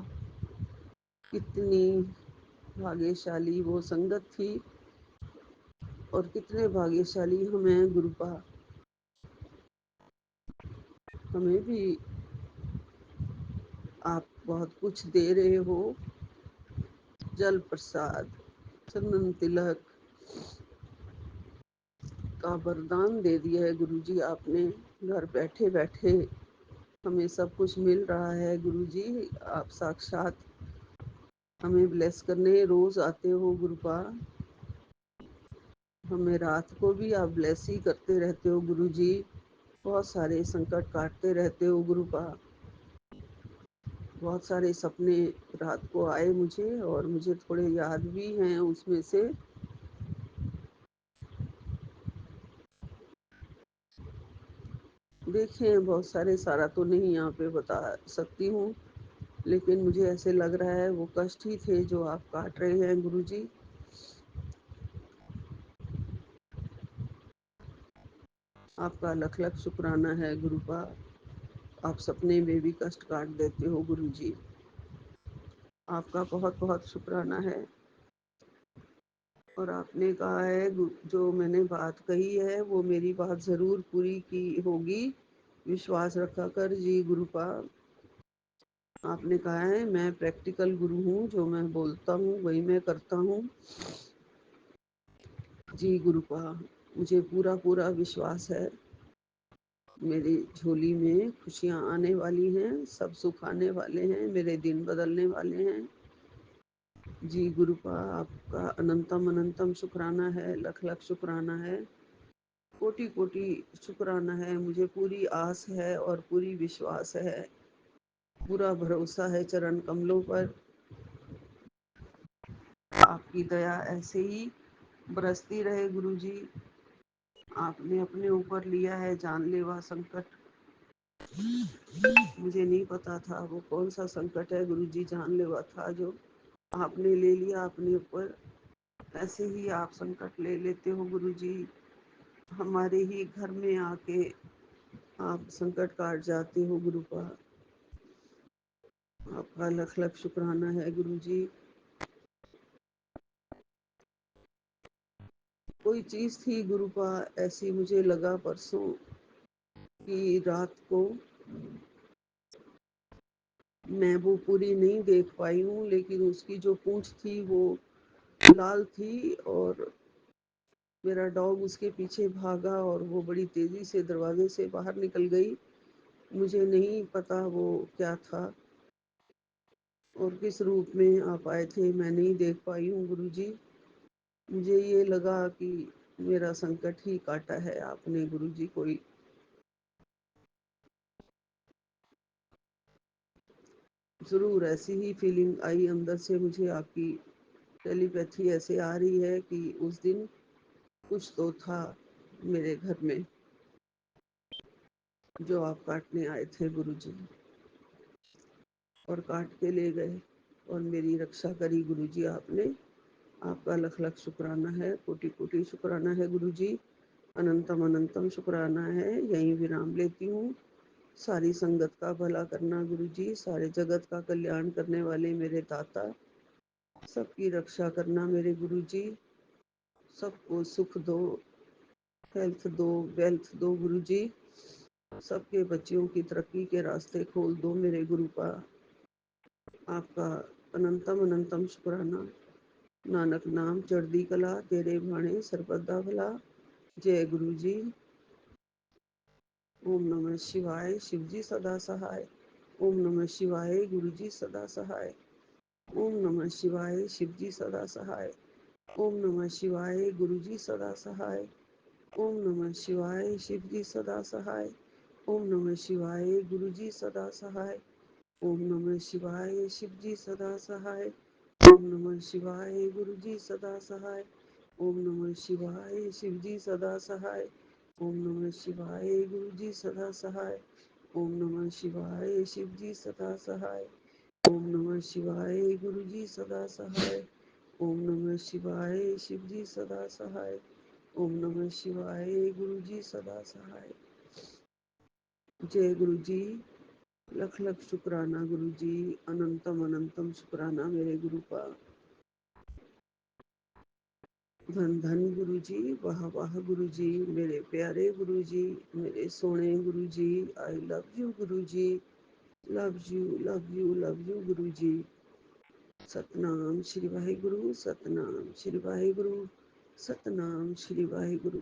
[SPEAKER 6] कितनी भाग्यशाली वो संगत थी और कितने भाग्यशाली हमें गुरुपा। हमें भी आप बहुत कुछ दे रहे हो, जल प्रसाद, चंदन तिलक का वरदान दे दिया है गुरुजी आपने। घर बैठे बैठे हमें सब कुछ मिल रहा है गुरुजी। आप साक्षात हमें ब्लेस करने रोज आते हो गुरुपा। हमें रात को भी आप ब्लेस ही करते रहते हो गुरुजी। बहुत सारे संकट काटते रहते हो गुरुपा। बहुत सारे सपने रात को आए मुझे और मुझे थोड़े याद भी हैं उसमें से। देखिए बहुत सारे, सारा तो नहीं यहाँ पे बता सकती हूँ, लेकिन मुझे ऐसे लग रहा है वो कष्ट ही थे जो आप काट रहे हैं गुरुजी। आपका लख लख शुक्राना है गुरुपा। आप सपने में भी कष्ट काट देते हो गुरुजी। आपका बहुत बहुत शुक्राना है। और आपने कहा है जो मैंने बात कही है वो मेरी बात ज़रूर पूरी की होगी, विश्वास रखा कर जी गुरुपा। आपने कहा है मैं प्रैक्टिकल गुरु हूँ, जो मैं बोलता हूँ वही मैं करता हूँ जी गुरुपा। मुझे पूरा पूरा विश्वास है मेरी झोली में खुशियाँ आने वाली हैं, सब सुख आने वाले हैं, मेरे दिन बदलने वाले हैं जी गुरुपा। आपका अनंतम अनंतम शुक्राना है, लख लख शुक्राना है, कोटि कोटि शुक्राना है। मुझे पूरी आस है और पूरी विश्वास है, पूरा भरोसा है चरण कमलों पर। आपकी दया ऐसे ही बरसती रहे गुरुजी। आपने अपने ऊपर लिया है जानलेवा संकट। मुझे नहीं पता था वो कौन सा संकट है गुरुजी, जानलेवा था जो आपने ले लिया अपने ऊपर। ऐसे ही आप संकट ले लेते हो गुरुजी, हमारे ही घर में आके आप संकट काट जाते हो गुरुपा। आपका लख लख शुक्राना है गुरुजी। कोई चीज़ थी गुरुपा ऐसी, मुझे लगा परसों की रात को मैं वो पूरी नहीं देख पाई हूँ, लेकिन उसकी जो पूंछ थी वो लाल थी और मेरा डॉग उसके पीछे भागा और वो बड़ी तेज़ी से दरवाजे से बाहर निकल गई। मुझे नहीं पता वो क्या था और किस रूप में आप आए थे, मैं नहीं देख पाई हूँ गुरुजी। मुझे ये लगा कि मेरा संकट ही काटा है आपने गुरुजी। कोई ज़रूर ऐसी ही फीलिंग आई अंदर से मुझे, आपकी टेलीपैथी ऐसे आ रही है कि उस दिन कुछ तो था मेरे घर में जो आप काटने आए थे गुरुजी, और काट के ले गए और मेरी रक्षा करी गुरुजी आपने। आपका लख लख शुक्राना है, कोटि कोटि शुक्राना है गुरुजी। अनंतम अनंतम शुक्राना है। यहीं विराम लेती हूँ। सारी संगत का भला करना गुरुजी, सारे जगत का कल्याण करने वाले मेरे दाता, सबकी रक्षा करना मेरे गुरुजी। सबको सुख दो, हेल्थ दो, वेल्थ दो गुरुजी। सबके बच्चियों की तरक्की के रास्ते खोल दो मेरे गुरुपा। आपका अनंतम अनंतम शुक्राना। नानक नाम चढ़दी कला, तेरे भाणे सरबदा भला। जय गुरु जी। ओम नमः शिवाय, शिव जी सदा सहाय। ओम नमः शिवाय, गुरु जी सदा सहाय। ओम नमः शिवाय, शिव जी सदा सहाय। ओम नमः शिवाय, गुरु जी सदा सहाय। ओम नमः शिवाय, शिव जी सदा सहाय। ओम नमः शिवाय गुरु जी सदा सहाय। ओम नमः शिवाय शिव जी सदा सहाय। ओम नमः शिवाय गुरु जी सदा सहाय। ओम नमः शिवाय शिव जी सदा सहाय। ओम नमः शिवाय गुरु जी सदा सहाय। ओम नमः शिवाय शिव जी सदा सहाय। ओम नमः शिवाय गुरु जी सदा सहाय। ओम नमः शिवाय शिव जी सदा सहाय। ओम नमः शिवाय गुरु जी सदा सहाय। जय गुरु जी। लख लख शुक्राना गुरु जी। अनंतम अनंतम शुक्राना मेरे गुरु का। धन धन गुरु जी, वाह वाह गुरु जी, मेरे प्यारे गुरु जी, मेरे सोने गुरु जी। आई love you Guru ji. Love you love you love you Guru ji. Satnam Shri Waheguru, Satnam Shri Waheguru, Satnam Shri Waheguru.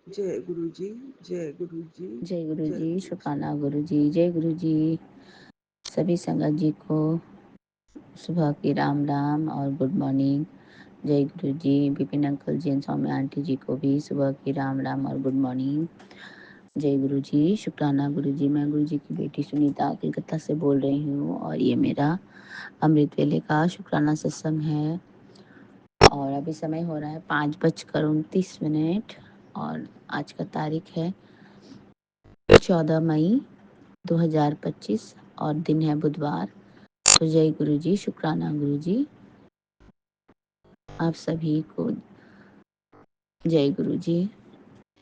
[SPEAKER 6] जय गुरु जी, जय गुरु जी,
[SPEAKER 5] जय गुरु
[SPEAKER 6] जय
[SPEAKER 5] जी,
[SPEAKER 6] गुरु जी।
[SPEAKER 5] शुक्राना गुरु जी, जय गुरु जी। सभी संगत जी को सुबह की राम राम और गुड मॉर्निंग। जय गुरु जी। विपिन अंकल जी और सौम्या आंटी जी को भी सुबह की राम राम और गुड मॉर्निंग। जय गुरु जी, शुक्राना गुरु जी। मैं गुरु जी की बेटी सुनीता कलकत्ता से बोल रही हूँ और ये मेरा अमृत वेले का शुक्राना सत्संग है। और अभी समय हो रहा है 5:29 और आज का तारीख है 14 मई 2025 और दिन है बुधवार। तो जय गुरु जी, शुक्राना गुरु जी। आप सभी को जय गुरु जी।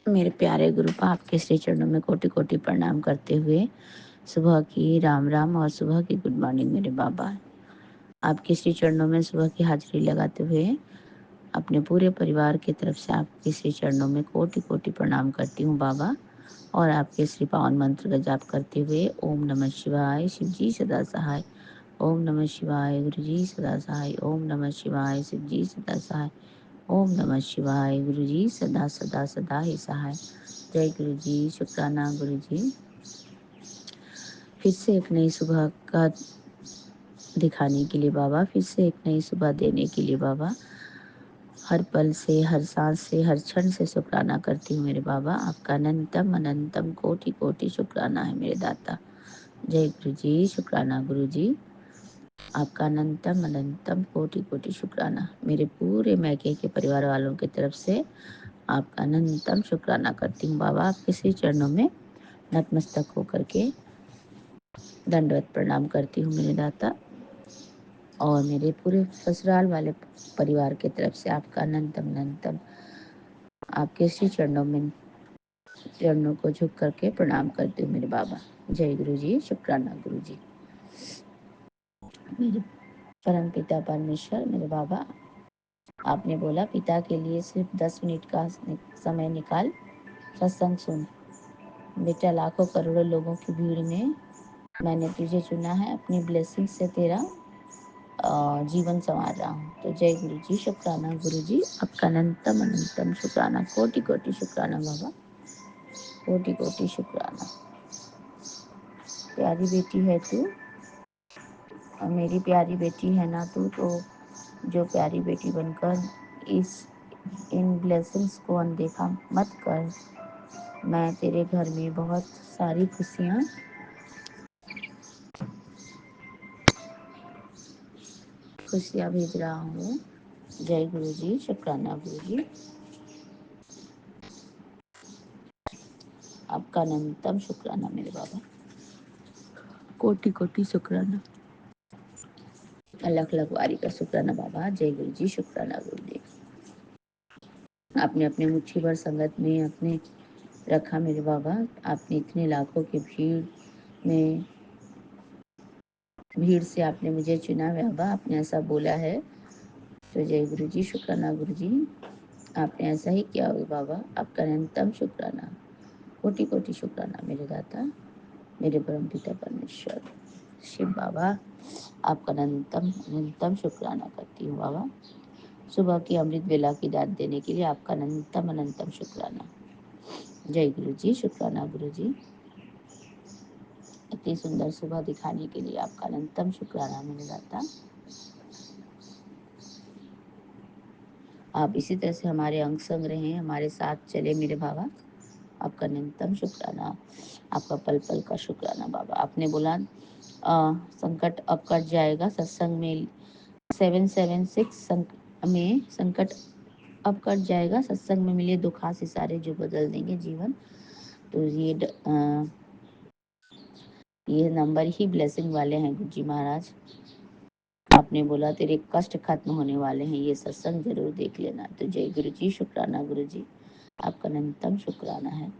[SPEAKER 5] मेरे प्यारे गुरु पा आपके श्री चरणों में कोटि कोटि प्रणाम करते हुए सुबह की राम राम और सुबह की गुड मॉर्निंग मेरे बाबा। आपके श्री चरणों में सुबह की हाजिरी लगाते हुए अपने पूरे परिवार की तरफ से आपके श्री चरणों में कोटि कोटि प्रणाम करती हूँ बाबा। और आपके श्री पावन मंत्र का जाप करते हुए ओम नमः शिवाय शिव जी सदा सहाय। ओम नमः शिवाय गुरु जी सदा सहाय। ओम नमः शिवाय शिव जी सदा सहाय। ओम नमः शिवाय गुरु जी सदा सदा सदा ही सहाय। जय गुरु जी, शुक्राना गुरु जी। फिर से एक नई सुबह का दिखाने के लिए बाबा, फिर से एक नई सुबह देने के लिए बाबा, हर पल से, हर सांस से, हर क्षण से शुक्राना करती हूँ मेरे बाबा। आपका अनंतम अनंतम कोटि कोटि शुक्राना है मेरे दाता। जय गुरु जी, शुक्राना गुरु जी। आपका अनंतम अनंतम कोटि कोटि शुक्राना। मेरे पूरे मैके के परिवार वालों की तरफ से आपका अनंतम शुक्राना करती हूँ बाबा। आपके श्री चरणों में नतमस्तक होकर के दंडवत प्रणाम करती हूँ मेरे दाता। और मेरे पूरे ससुराल वाले परिवार की तरफ से आपका अनंतम अनंतम आपके श्री चरणों को झुक करके प्रणाम करती हूँ मेरे बाबा। जय गुरु जी, शुक्राना गुरु जी। मेरे परम पिता परमेश्वर मेरे बाबा, आपने बोला पिता के लिए सिर्फ 10 मिनट का समय निकाल सत्संग सुन। बेटा, लाखों करोड़ों लोगों की भीड़ में मैंने तुझे चुना है, अपनी ब्लेसिंग से तेरा जीवन संवार रहा हूँ। तो जय गुरु जी, शुक्राना गुरु जी। आपका अनंतम अनंतम शुक्राना, कोटि कोटि शुक्राना बाबा, कोटि कोटि शुक्राना। प्यारी बेटी है तू और मेरी प्यारी बेटी है ना तू, तो जो प्यारी बेटी बनकर इन ब्लेसिंग्स को अनदेखा मत कर। मैं तेरे घर में बहुत सारी खुशियाँ भेज रहा हूँ। जय गुरु जी, शुक्राना गुरु जी। आपका अनंतम शुक्राना मेरे बाबा, कोटि कोटि शुक्राना, अलग अलग वारी का शुक्राना बाबा। जय गुरु जी, शुक्राना गुरु जी। आपने अपने मुट्ठी भर संगत में अपने रखा मेरे बाबा। आपने इतने लाखों की में भीड़ से आपने मुझे चुना बाबा, आपने ऐसा बोला है। तो जय गुरु जी, शुक्राना गुरु जी। आपने ऐसा ही किया होगा बाबा। आपका अनंतम शुक्राना, कोटि कोटि शुक्राना मेरे दाता, मेरे परम पिता परमेश्वर शिव बाबा। आपका अनंतम अनंतम शुक्राना करती हूँ बाबा। सुबह की अमृत वेला की दाद देने के लिए आपका अनंतम अनंतम शुक्राना। जय गुरु जी, शुक्राना गुरु जी। इतनी सुंदर सुबह दिखाने के लिए आपका अनंतम शुक्राना मेरे दाता। आप इसी तरह से हमारे अंग संग रहें, हमारे साथ चले मेरे बाबा।
[SPEAKER 7] आपका न्यूनतम शुक्राना, आपका पल पल का शुक्राना बाबा। आपने बोला संकट अब कट जाएगा, सत्संग में 776 में संकट अब कट जाएगा, सत्संग में मिले दुख हास्य सारे जो बदल देंगे जीवन। तो ये नंबर ही ब्लेसिंग वाले हैं गुरुजी महाराज। आपने बोला तेरे कष्ट खत्म होने वाले हैं, ये सत्संग जरूर देख लेना। तो जय गुरु जी, शुक्राना गुरु जी, आपका न्यूनतम शुक्राना है,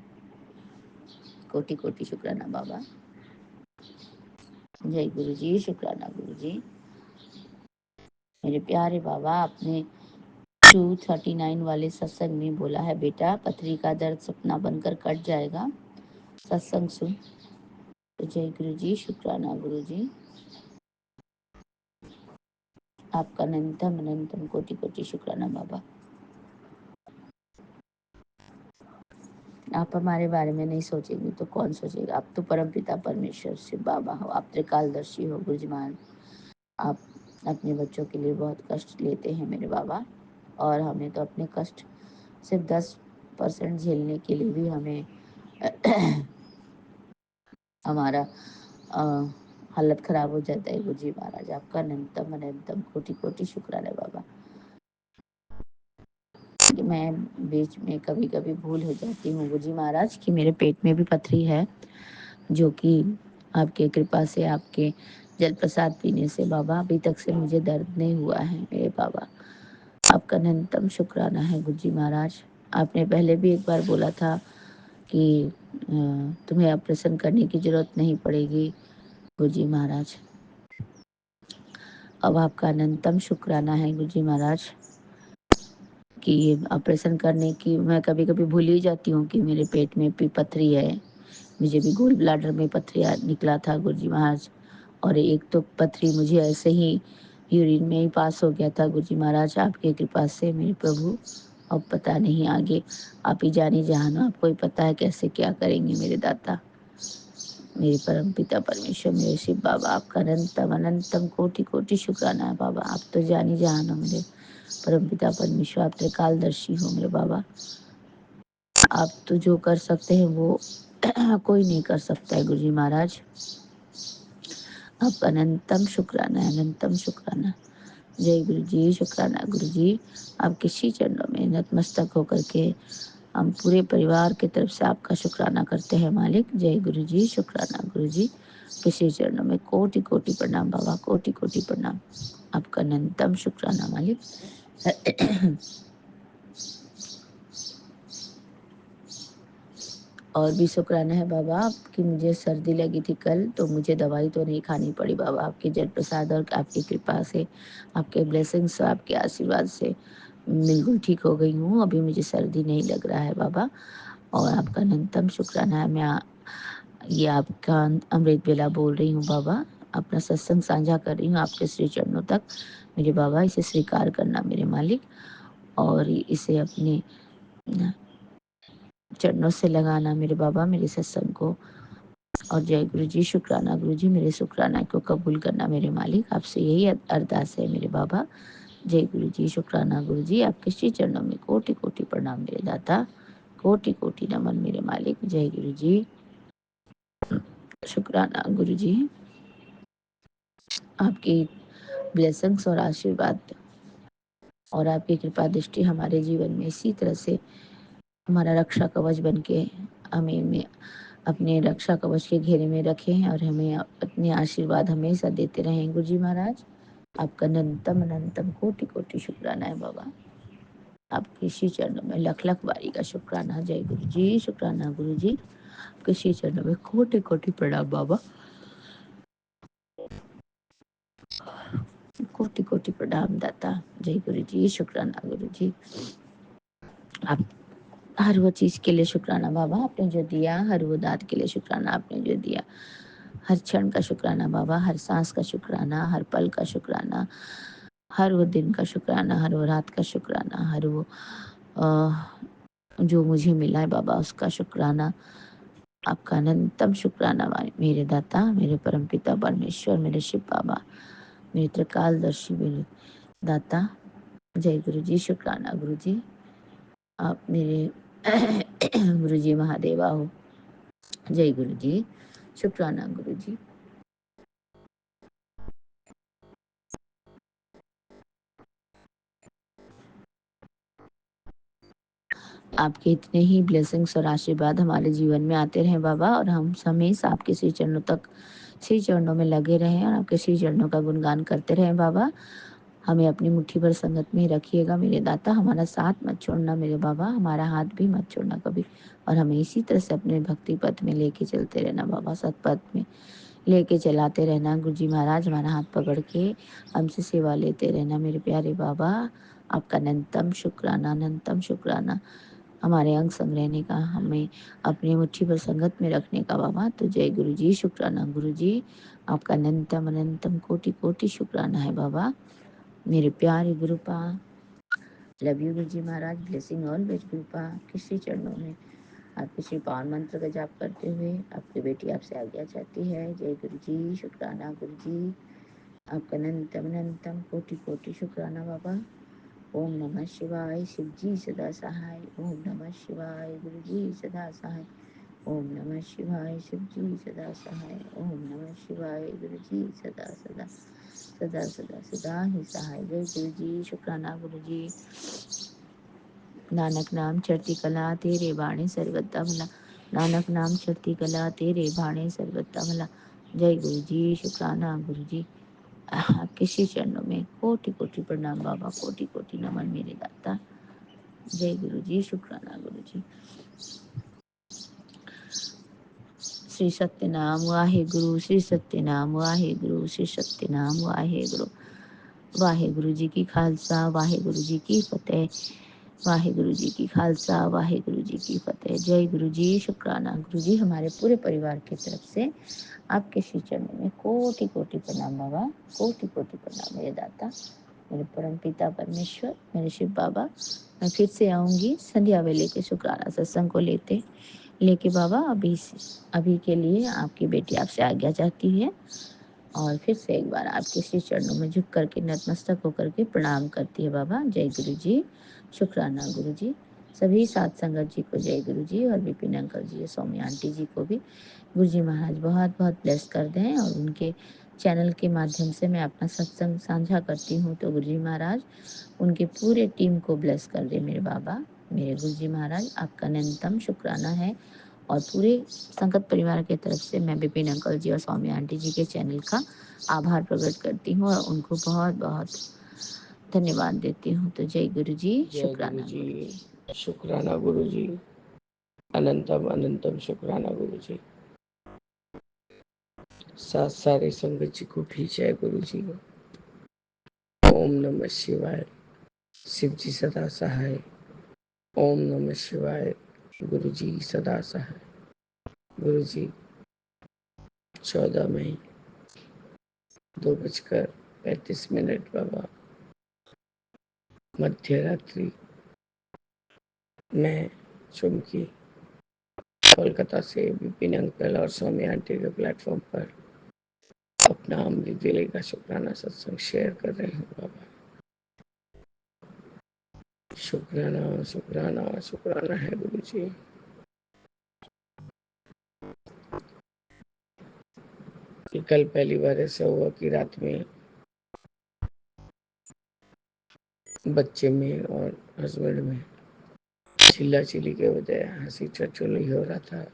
[SPEAKER 7] कोटि कोटि शुक्राना बाबा। जय गुरु जी, शुक्राना गुरु जी। मेरे प्यारे बाबा, आपने 239 वाले सत्संग में बोला है बेटा पथरी का दर्द सपना बनकर कट जाएगा, सत्संग सुन। तो जय गुरु जी, शुक्राना गुरु जी, आपका न्यूनतम अनंतम कोटि कोटि शुक्राना बाबा। आप हमारे बारे में नहीं सोचेंगे तो कौन सोचेगा। आप तो परमपिता परमेश्वर शिव बाबा हो, आप त्रिकालदर्शी हो गुरुजी महाराज। आप अपने बच्चों के लिए बहुत कष्ट लेते हैं मेरे बाबा, और हमें तो अपने कष्ट सिर्फ 10% झेलने के लिए भी हमें हमारा हालत खराब हो जाता है गुरुजी महाराज। आपका न्यूनतम अनंतम कोटि कोटि शुक्राना बाबा। मैं बीच में कभी कभी भूल हो जाती हूँ गुरुजी महाराज कि मेरे पेट में भी पथरी है, जो कि आपके कृपा से, आपके जल प्रसाद पीने से बाबा अभी तक से मुझे दर्द नहीं हुआ है मेरे बाबा। आपका न्यूनतम शुक्राना है गुरुजी महाराज। आपने पहले भी एक बार बोला था कि तुम्हें ऑपरेशन करने की जरूरत नहीं पड़ेगी गुरुजी महाराज। अब आपका अनंतम शुक्राना है गुरुजी महाराज कि ये ऑपरेशन करने की, मैं कभी कभी भूल ही जाती हूँ कि मेरे पेट में भी पथरी है। मुझे भी गोल ब्लाडर में पथरी निकला था गुरुजी महाराज, और एक तो पथरी मुझे ऐसे ही यूरिन में ही पास हो गया था गुरुजी महाराज, आपके कृपा से मेरे प्रभु। अब पता नहीं आगे, आप ही जानी जहान, आपको ही पता है कैसे क्या करेंगे मेरे दाता, मेरे परम पिता परमेश्वर, मेरे शिव बाबा। आपका अनंतम अनंतम कोटि कोटि शुक्राना है बाबा। आप तो जानी जहान हो मेरे परम पिता परमेश्वर, आप त्रिकालदर्शी हो मेरे बाबा। आप तो जो कर सकते हैं वो कोई नहीं कर सकता है गुरुजी महाराज। आपका अनंतम शुक्राना है, अनंतम शुक्राना। जय गुरु जी, शुक्राना गुरु जी। आपके श्री चरणों में नतमस्तक होकर के हम पूरे परिवार की तरफ से आपका शुक्राना करते हैं मालिक। जय गुरु जी, शुक्राना गुरु जी। आपके श्री चरणों में कोटि कोटि प्रणाम बाबा, कोटि कोटि प्रणाम। आपका अनंतम शुक्राना मालिक। और भी शुक्राना है बाबा कि मुझे सर्दी लगी थी कल, तो मुझे दवाई तो नहीं खानी पड़ी बाबा। आपके जल प्रसाद और आपकी कृपा से, आपके ब्लेसिंग्स, आपके आशीर्वाद से बिल्कुल ठीक हो गई हूँ। अभी मुझे सर्दी नहीं लग रहा है बाबा, और आपका अनंतम शुक्राना है। मैं ये आपका अमृत बेला बोल रही हूँ बाबा, अपना सत्संग साझा कर रही हूँ आपके श्री चरणों तक मेरे बाबा। इसे स्वीकार करना मेरे मालिक, और इसे अपने चरणों से लगाना मेरे बाबा, मेरे सत्संग को। और जय गुरु जी, शुक्राना गुरु जी, मेरे शुक्राना को कबूल करना मेरे मालिक। आपसे यही अरदास है मेरे बाबा। जय गुरु जी, शुक्राना गुरु जी। आपके श्री चरणों में कोटि कोटि प्रणाम मेरे दाता, कोटि कोटि नमन मेरे मालिक। जय गुरु जी, शुक्राना गुरु जी। आपकी ब्लेसिंग्स और आशीर्वाद और आपकी कृपा दृष्टि हमारे जीवन में इसी तरह से हमारा रक्षा कवच बन के हमें अपने रक्षा कवच के घेरे में रखें, और हमें अपने आशीर्वाद हमेशा देते रहें गुरुजी महाराज। आपका अनंतम अनंतम कोटि कोटि शुक्राना है बाबा। आपके श्री चरणों में लख लख बारी का शुक्राना। जय गुरु जी, शुक्राना गुरु जी। आपके श्री चरणों में कोटि कोटि प्रणाम बाबा, कोटि कोटि प्रणाम दाता। जय गुरु जी, शुक्राना गुरु जी। आप हर वो चीज के लिए शुक्राना बाबा, आपने जो दिया, हर वो दात के लिए शुक्राना आपने जो दिया। हर क्षण का शुक्राना बाबा, हर सांस का शुक्राना, हर पल का शुक्राना, हर वो दिन का शुक्राना, हर वो रात का शुक्राना, हर वो जो मुझे मिला है बाबा उसका शुक्राना। आपका अनंतम शुक्राना मेरे दाता, मेरे परमपिता परमेश्वर, मेरे शिव बाबा, मेरे त्रिकालदर्शी, मेरे दाता। जय गुरु जी, शुक्राना गुरु जी। आप मेरे गुरु जी महादेवा हो। जय गुरु जी। शुक्राना गुरु जी। आपके इतने ही ब्लेसिंग्स और आशीर्वाद हमारे जीवन में आते रहें बाबा, और हम हमेशा आपके श्री चरणों में लगे रहें और आपके श्री चरणों का गुणगान करते रहें बाबा। हमें अपनी मुट्ठी भर संगत में रखिएगा मेरे दाता, हमारा साथ मत छोड़ना मेरे बाबा, हमारा हाथ भी मत छोड़ना कभी, और हमें इसी तरह से अपने भक्ति पथ में लेके चलते रहना बाबा, सतपथ में लेके चलाते रहना। गुरु जी महाराज हमारा हाथ पकड़ के हमसे सेवा लेते रहना मेरे प्यारे बाबा। आपका अनंतम शुक्राना, अनंतम शुक्राना हमारे अंग संग रहने का, हमें अपनी मुट्ठी पर संगत में रखने का बाबा। तो जय गुरु जी। शुक्राना गुरु जी। आपका अनंतम अनंतम कोटि कोटि शुक्राना है बाबा मेरे प्यारे गुरुपा। Love you Guru ji Maharaj. Blessing always गुरुपा। किसी चरणों में आपके श्री पावन मंत्र का जाप करते हुए आपकी बेटी आपसे आज्ञा चाहती है। जय गुरु जी। शुक्राना गुरु जी। आपका अनंतम अनंतम कोटि कोटि शुक्राना बाबा। ओम नमः शिवाय। शिव जी सदा सहाय। ओम नमः शिवाय। गुरु जी सदा सहाय। ओम नमः शिवाय। शिव जी सदा सहाय। ओम नमः शिवाय। गुरु जी सदा सदा सदा सदा सदा ही सहाय। जय गुरु जी। शुक्राना गुरु जी। नानक नाम चढ़ती कला तेरे बाणी सर्वदा भला, नानक नाम चढ़ती कला तेरे बाणी सर्वदा भला। जय गुरु जी। शुक्राना गुरु जी। आपके श्री चरणों में कोटि कोटि प्रणाम बाबा, कोटि कोटि नमन मेरे दाता। जय गुरु जी। शुक्राना गुरु जी। श्री सत्यनाम वाहे गुरु, श्री सत्यनाम वाहे गुरु, श्री सत्यनाम वाहे गुरु। वाहे गुरु जी की खालसा, वाहे गुरु जी की फतेह। वाहे गुरु जी की खालसा, वाहे गुरु जी की फतेह। जय गुरु जी। शुक्राना गुरु जी। हमारे पूरे परिवार की तरफ से आपके श्री चरणों में कोटि कोटि प्रणाम बाबा, कोटि कोटि प्रणाम मेरे दाता, मेरे परम पिता परमेश्वर, मेरे शिव बाबा। मैं फिर से आऊँगी संध्या वेले के शुक्राना सत्संग को लेके बाबा। अभी के लिए आपकी बेटी आपसे आज्ञा चाहती है, और फिर से एक बार आपके श्री चरणों में झुक करके नतमस्तक होकर के प्रणाम करती है बाबा। जय गुरु जी। शुक्राना गुरु जी। सभी सात संगत जी को जय गुरु जी, और विपिन अंकल जी, सौम्या आंटी जी को भी गुरु जी महाराज बहुत बहुत ब्लेस कर दें। और उनके चैनल के माध्यम से मैं अपना सत्संग साझा करती हूँ, तो गुरु जी महाराज उनके पूरे टीम को ब्लेस कर दे मेरे बाबा, मेरे गुरु जी महाराज। आपका अनंतम शुक्राना है, और पूरे संगत परिवार की तरफ से मैं विपिन अंकल जी और स्वामी आंटी जी के चैनल का आभार प्रकट करती हूँ, और उनको बहुत बहुत धन्यवाद देती हूँ। तो जय गुरु जी। शुक्राना गुरु जी।
[SPEAKER 1] शुक्राना गुरु जी। अनंतम अनंतम शुक्राना गुरु जी। सारे संगत जी को भी जय गुरु जी। ओम नमः शिवाय। शिव जी सदा सहाय। ओम नमः शिवाय। गुरु जी सदा सहाय। गुरु जी 14 मई 2:35 बाबा, मध्य रात्रि में चुमकी कोलकाता से विपिन अंकल और स्वामी आंटी के प्लेटफॉर्म पर अपना अमृत वेले का शुक्राना सत्संग शेयर कर रहे हैं बाबा। शुक्राना शुक्राना शुक्राना है गुरु जी। कि कल पहली बार ऐसा हुआ कि रात में बच्चे में और हस्बैंड में चिल्ला चिल्ली के बजाय हंसी ठिठोली हो रहा था,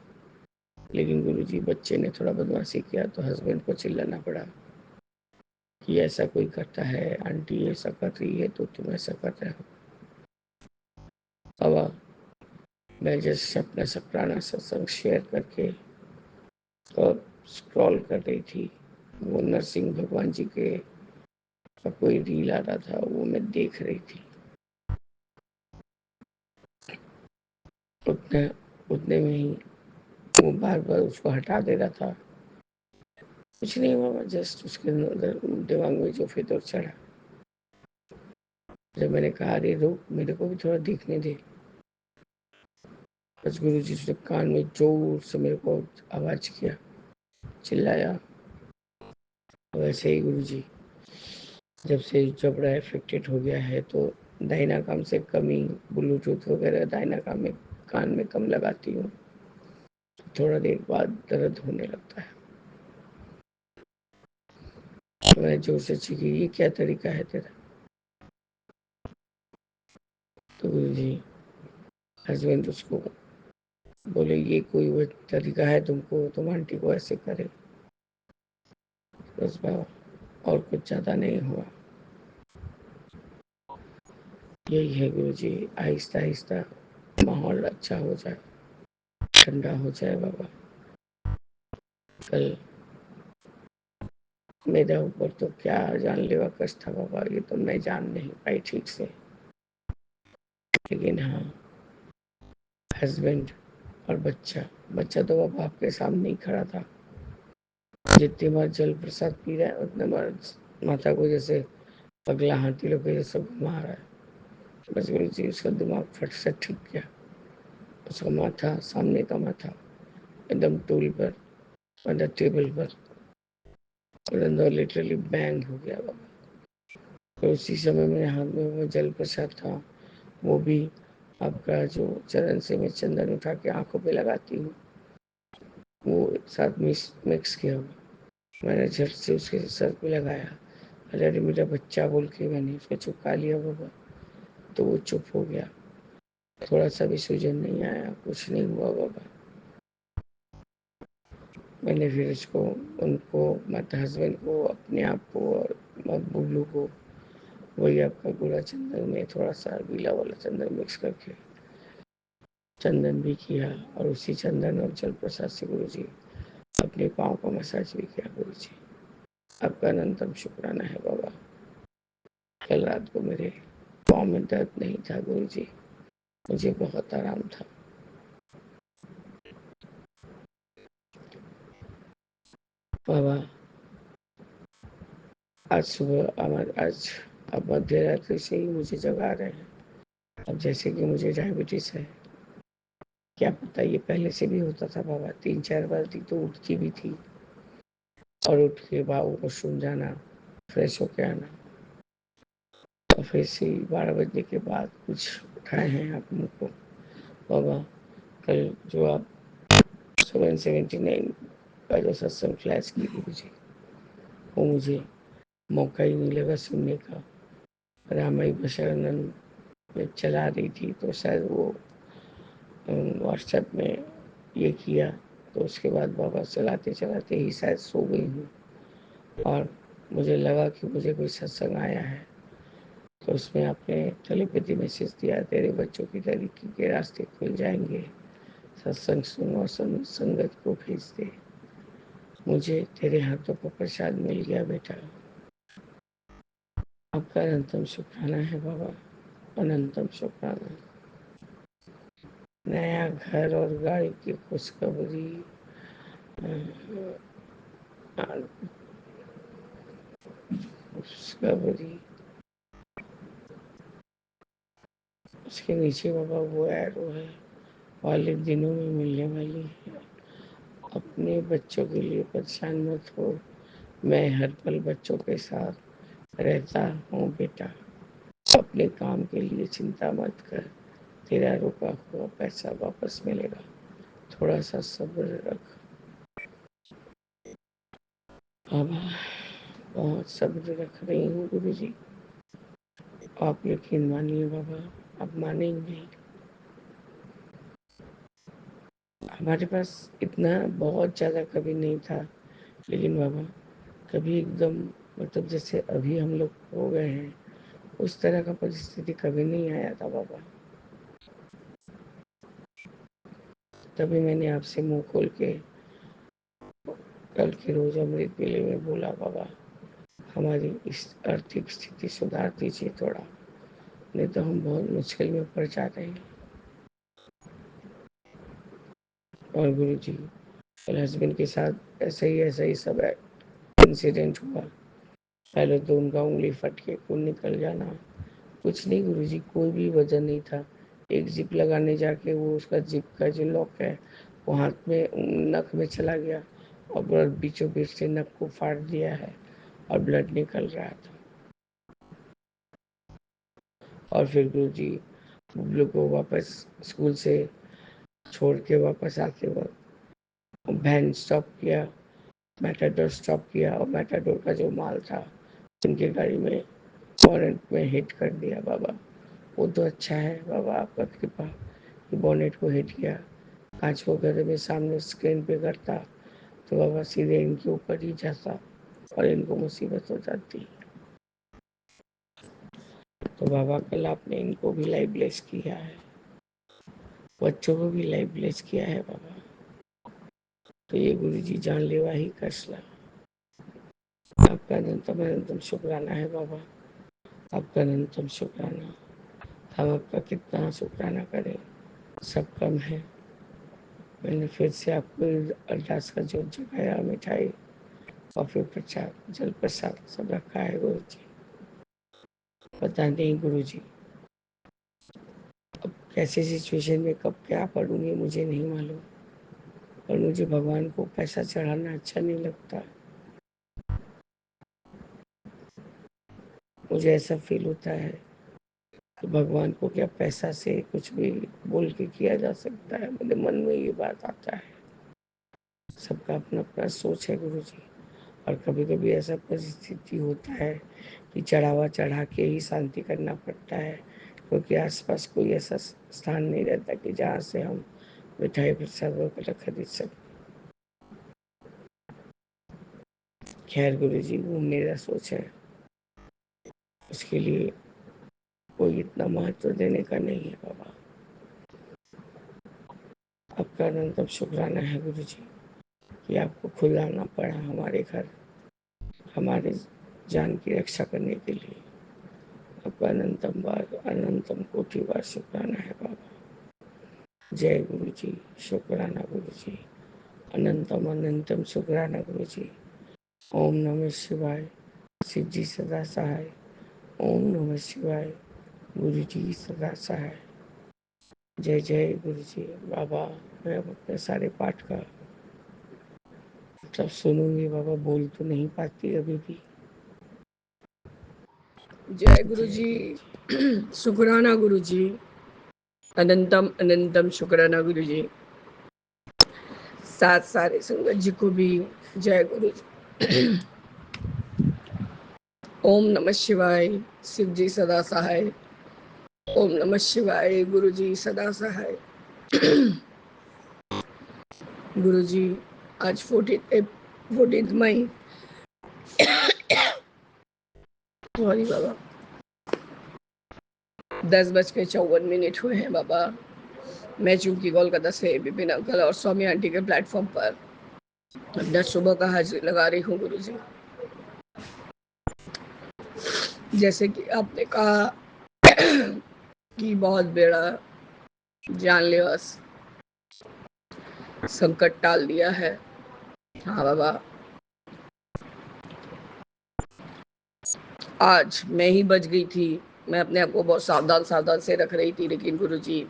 [SPEAKER 1] लेकिन गुरुजी बच्चे ने थोड़ा बदमाशी किया तो हस्बैंड को चिल्लाना पड़ा कि ऐसा कोई करता है, आंटी ऐसा कर रही है तो तुम ऐसा कर रहे हो। अब मैं जैसे अपना शुक्राना सत्संग शेयर करके और स्क्रॉल कर रही थी, वो नरसिंह भगवान जी के का कोई रील आ रहा था, वो मैं देख रही थी। उतने उतने में ही वो बार बार उसको हटा दे रहा था। कुछ नहीं हुआ, जस्ट उसके दिमाग में जो फितूर चढ़ा। जब मैंने कहा अरे रुक, मेरे को भी थोड़ा देखने दे, बस गुरु जी ने कान में जोर से मेरे को आवाज किया, चिल्लाया। वैसे ही गुरु जी जब से जबड़ा इफेक्टेड हो गया है तो दाहिना कान से कमी, ब्लूटूथ वगैरह दाहिना कान में
[SPEAKER 8] कान में कम लगाती हूँ, थोड़ा देर बाद दर्द होने लगता है। मैं जोर से चीखी, ये क्या तरीका है तेरा? तो गुरुजी हस्बैंड उसको बोले, ये कोई वो तरीका है तुमको, तुम आंटी को ऐसे करे? बस बाबा, और कुछ ज़्यादा नहीं हुआ। यही है गुरुजी, आहिस्ता आहिस्ता माहौल अच्छा हो जाए, ठंडा हो जाए बाबा। कल मेरे ऊपर तो क्या जानलेवा कष्ट था बाबा, ये तो मैं जान नहीं पाई ठीक से। लेकिन हाँ, हस्बैंड और बच्चा, बच्चा तो बाबा आपके सामने ही खड़ा था। जितनी बार जल प्रसाद पी रहा है उतने बार माता को जैसे पगला हाथी लोग के जैसे घुमा रहा है। बस गुरु जी उसका दिमाग फट से ठीक गया। उसका माथा, सामने का माथा एकदम टूल पर, मतलब टेबल पर, और अंदर लिटरली बैंग हो गया बाबा। तो उसी समय मेरे हाथ में वो जल प्रसाद था, वो भी आपका जो चरण से मैं चंदन उठा के आंखों पे लगाती हूँ, वो एक साथ मिक्स किया हुआ मैंने झट से उसके सर पे लगाया। अरे मेरा बच्चा बोल के मैंने उसको चुपका लिया बाबा, तो वो चुप हो गया। थोड़ा सा भी सूजन नहीं आया, कुछ नहीं हुआ बाबा। मैंने फिर उसको, उनको, मत हस्बैंड को, अपने आप को और बुल्लू को वही आपका गोला चंदन में थोड़ा सा गीला वाला चंदन मिक्स करके चंदन भी किया, और उसी चंदन और जल प्रसाद से गुरु जी अपने पाँव का मसाज भी किया। गुरु जी आपका अनंतम शुक्राना है बाबा। कल रात को मेरे पाँव में दर्द नहीं था गुरु जी, मुझे बहुत आराम था बाबा। आज सुबह आज अब मध्य रात्रि से ही मुझे जगा रहे हैं। अब जैसे कि मुझे डायबिटीज है, क्या पता ये पहले से भी होता था बाबा। 3-4 बार थी तो उठती भी थी, और उठ के बाबू वॉशरूम जाना, फ्रेश होके आना, और फिर से 12 बजने के बाद कुछ उठाए हैं आप मुझको बाबा। कल जो आप 779 का जो सत्संग फ्लैश की थी मुझे, वो मुझे मौका ही नहीं लगा सुनने का। रामाई बशरानंद में चला रही थी तो शायद वो व्हाट्सएप में ये किया, तो उसके बाद बाबा चलाते चलाते ही शायद सो गई हूँ। और मुझे लगा कि मुझे कोई सत्संग आया है, तो उसमें आपने टेलीपैथी मैसेज दिया, तेरे बच्चों की तरक्की के रास्ते खुल जाएंगे, सत्संग सुन और संगत को भेज दे। मुझे तेरे हाथों का प्रसाद मिल गया बेटा। आपका अनंतम शुक्राना है बाबा, अनंतम शुक्राना। नया घर और गाड़ी की खुशखबरी, खुशखबरी, उसके नीचे बाबा वो एरो है, वाले दिनों में मिलने वाली है। अपने बच्चों के लिए परेशान मत हो, मैं हर पल बच्चों के साथ रहता हूँ बेटा। अपने काम के लिए चिंता मत कर, तेरा रुका हुआ पैसा वापस मिलेगा, थोड़ा सा सब्र रख बाबा। बहुत सब्र रख रही हूँ गुरु जी, आप यकीन मानिए बाबा, आप मानेंगे। हमारे पास इतना बहुत ज़्यादा कभी नहीं था, लेकिन बाबा कभी एकदम, मतलब जैसे अभी हम लोग हो गए हैं, उस तरह का परिस्थिति कभी नहीं आया था बाबा। तभी मैंने आपसे मुंह खोल के कल के रोज अमृत वेले में बोला बाबा, हमारी इस आर्थिक स्थिति सुधार दीजिए थोड़ा, नहीं तो हम बहुत मुश्किल में पड़ जाते हैं। और गुरु जी कल हस्बैंड के साथ ऐसा ही सब इंसिडेंट हुआ। पहले तो उनका उंगली फट के खून निकल जाना, कुछ नहीं गुरुजी, कोई भी वजह नहीं था। एक जिप लगाने जाके वो उसका जिप का जो लॉक है वो हाथ में, नख में चला गया, और ब्लड बीचों बीच से नख को फाड़ दिया है और ब्लड निकल रहा था। और फिर गुरुजी बुबलू को वापस स्कूल से छोड़ के वापस आते वक्त वैन स्टॉप किया, मैटाडोर स्टॉप किया और मैटाडोर का जो माल था उनकी गाड़ी में बॉनेट में हिट कर दिया बाबा। वो तो अच्छा है बाबा आपका कृपा कि बॉनेट को हिट किया। कांच को अगर मैं सामने स्क्रीन पे करता तो बाबा सीधे इनके ऊपर ही जाता और इनको मुसीबत हो जाती। तो बाबा कल आपने इनको भी लाइव ब्लेस किया है, बच्चों को भी लाइव ब्लेस किया है बाबा। तो ये गुरु जी जानलेवा ही कसला। आपका अनंतम शुक्राना है बाबा, आपका अनंतम शुक्राना। हम आपका कितना शुक्राना करें, सब कम है। मैंने फिर से आपको अरदास का जोत जगाया, मिठाई कॉफी प्रसाद जल प्रसाद सब रखा है गुरु जी। पता नहीं गुरु जी अब कैसे सिचुएशन में कब क्या पढ़ूंगी मुझे नहीं मालूम, पर मुझे भगवान को पैसा चढ़ाना अच्छा नहीं लगता। मुझे ऐसा फील होता है कि भगवान को क्या पैसा से कुछ भी बोल के किया जा सकता है। मेरे मन में ये बात आता है। सबका अपना अपना सोच है गुरु जी। और कभी कभी ऐसा परिस्थिति होता है कि चढ़ावा चढ़ा के ही शांति करना पड़ता है, क्योंकि आसपास कोई ऐसा स्थान नहीं रहता कि जहाँ से हम मिठाई प्रसाद वगैरह खरीद सकें। खैर गुरु जी वो मेरा सोच है, उसके लिए कोई इतना महत्व देने का नहीं है बाबा। आपका अनंतम शुक्राना है गुरु जी कि आपको खुद आना पड़ा हमारे घर, हमारे जान की रक्षा करने के लिए। आपका अनंतम बार अनंतम कोटि बार शुक्राना है बाबा। जय गुरु जी, शुक्राना गुरु जी, अनंतम अनंतम शुक्राना गुरु जी। ओम नमः शिवाय, शिव जी सदा सहाय। ओम नमः शिवाय, गुरु जी सदा सहाय। जय जय गुरु जी। बाबा मैं अब अपने सारे पाठ का सब सुनूंगी बाबा, बोल तो नहीं पाती अभी भी।
[SPEAKER 9] जय गुरु जी। शुक्राना गुरु जी, अनंतम अनंतम शुक्राना गुरु जी। साथ सारे संगत जी को भी जय गुरु जी। ओम नमः शिवाय, शिव जी सदा सहाय। ओम नमः शिवाय, गुरु जी सदा सहाय। गुरु जी आज 14 मई, सॉरी बाबा, 10:54 हुए हैं बाबा। मैं चूंकि कोलकाता से विपिन अंकल और स्वामी आंटी के प्लेटफॉर्म पर अपना सुबह का हाजिरी लगा रही हूँ गुरु जी। जैसे कि आपने कहा कि बहुत बड़ा जानलेवा संकट टाल दिया है। हाँ बाबा, आज मैं ही बच गई थी। मैं अपने आप को बहुत सावधान सावधान से रख रही थी, लेकिन गुरुजी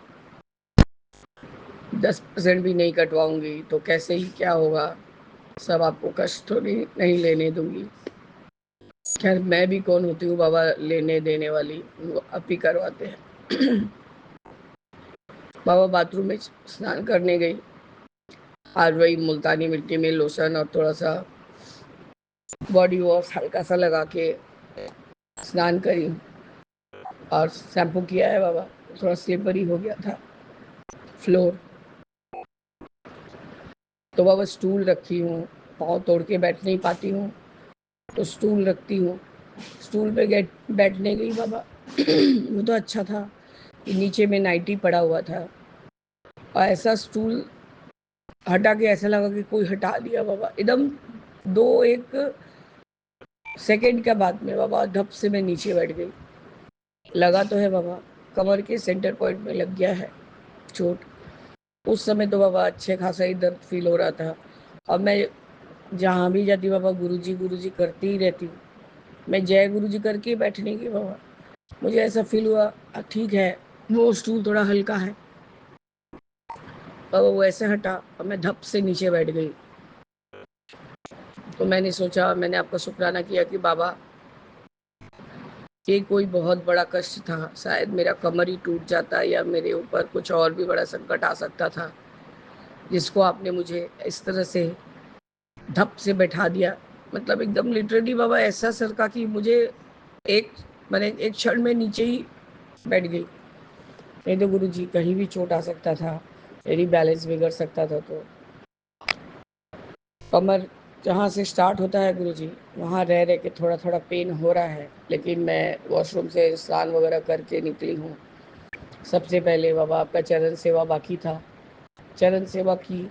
[SPEAKER 9] 10% भी नहीं कटवाऊंगी तो कैसे ही क्या होगा, सब आपको कष्ट तो नहीं लेने दूंगी। खैर मैं भी कौन होती हूँ बाबा लेने देने वाली, वो आप ही करवाते हैं। बाबा बाथरूम में स्नान करने गई, आज वही मुल्तानी मिट्टी में लोशन और थोड़ा सा बॉडी वॉश हल्का सा लगा के स्नान करी और शैम्पू किया है बाबा। थोड़ा स्लिपरी हो गया था फ्लोर, तो बाबा स्टूल रखी हूँ। पाँव तोड़ के बैठ नहीं पाती हूँ तो स्टूल रखती हूँ। स्टूल पे बैठने गई बाबा। वो तो अच्छा था कि नीचे में नाइटी पड़ा हुआ था, और ऐसा स्टूल हटा के ऐसा लगा कि कोई हटा दिया बाबा। एकदम 1 सेकंड के बाद में बाबा धप से मैं नीचे बैठ गई। लगा तो है बाबा, कमर के सेंटर पॉइंट में लग गया है चोट। उस समय तो बाबा अच्छे खासा ही दर्द फील हो रहा था। अब मैं जहाँ भी जाती बाबा गुरुजी करती ही रहती हूँ। मैं जय गुरुजी करके ही बैठने की बाबा। मुझे ऐसा फील हुआ ठीक है वो स्टूल थोड़ा हल्का है, बाबा वो ऐसे हटा और मैं धप से नीचे बैठ गई। तो मैंने सोचा, मैंने आपका शुक्राना किया कि बाबा ये कोई बहुत बड़ा कष्ट था, शायद मेरा कमर ही टूट जाता या मेरे ऊपर कुछ और भी बड़ा संकट आ सकता था, जिसको आपने मुझे इस तरह से धप से बैठा दिया, मतलब एकदम लिटरली बाबा ऐसा सरका कि मुझे एक मैंने एक क्षण में नीचे ही बैठ गई। नहीं तो गुरुजी कहीं भी चोट आ सकता था, मेरी बैलेंस बिगड़ सकता था। तो कमर जहाँ से स्टार्ट होता है गुरुजी, वहाँ रह रह के थोड़ा थोड़ा पेन हो रहा है, लेकिन मैं वॉशरूम से स्नान वगैरह करके निकली हूँ। सबसे पहले बाबा आपका चरण सेवा बाकी था, चरण सेवा की,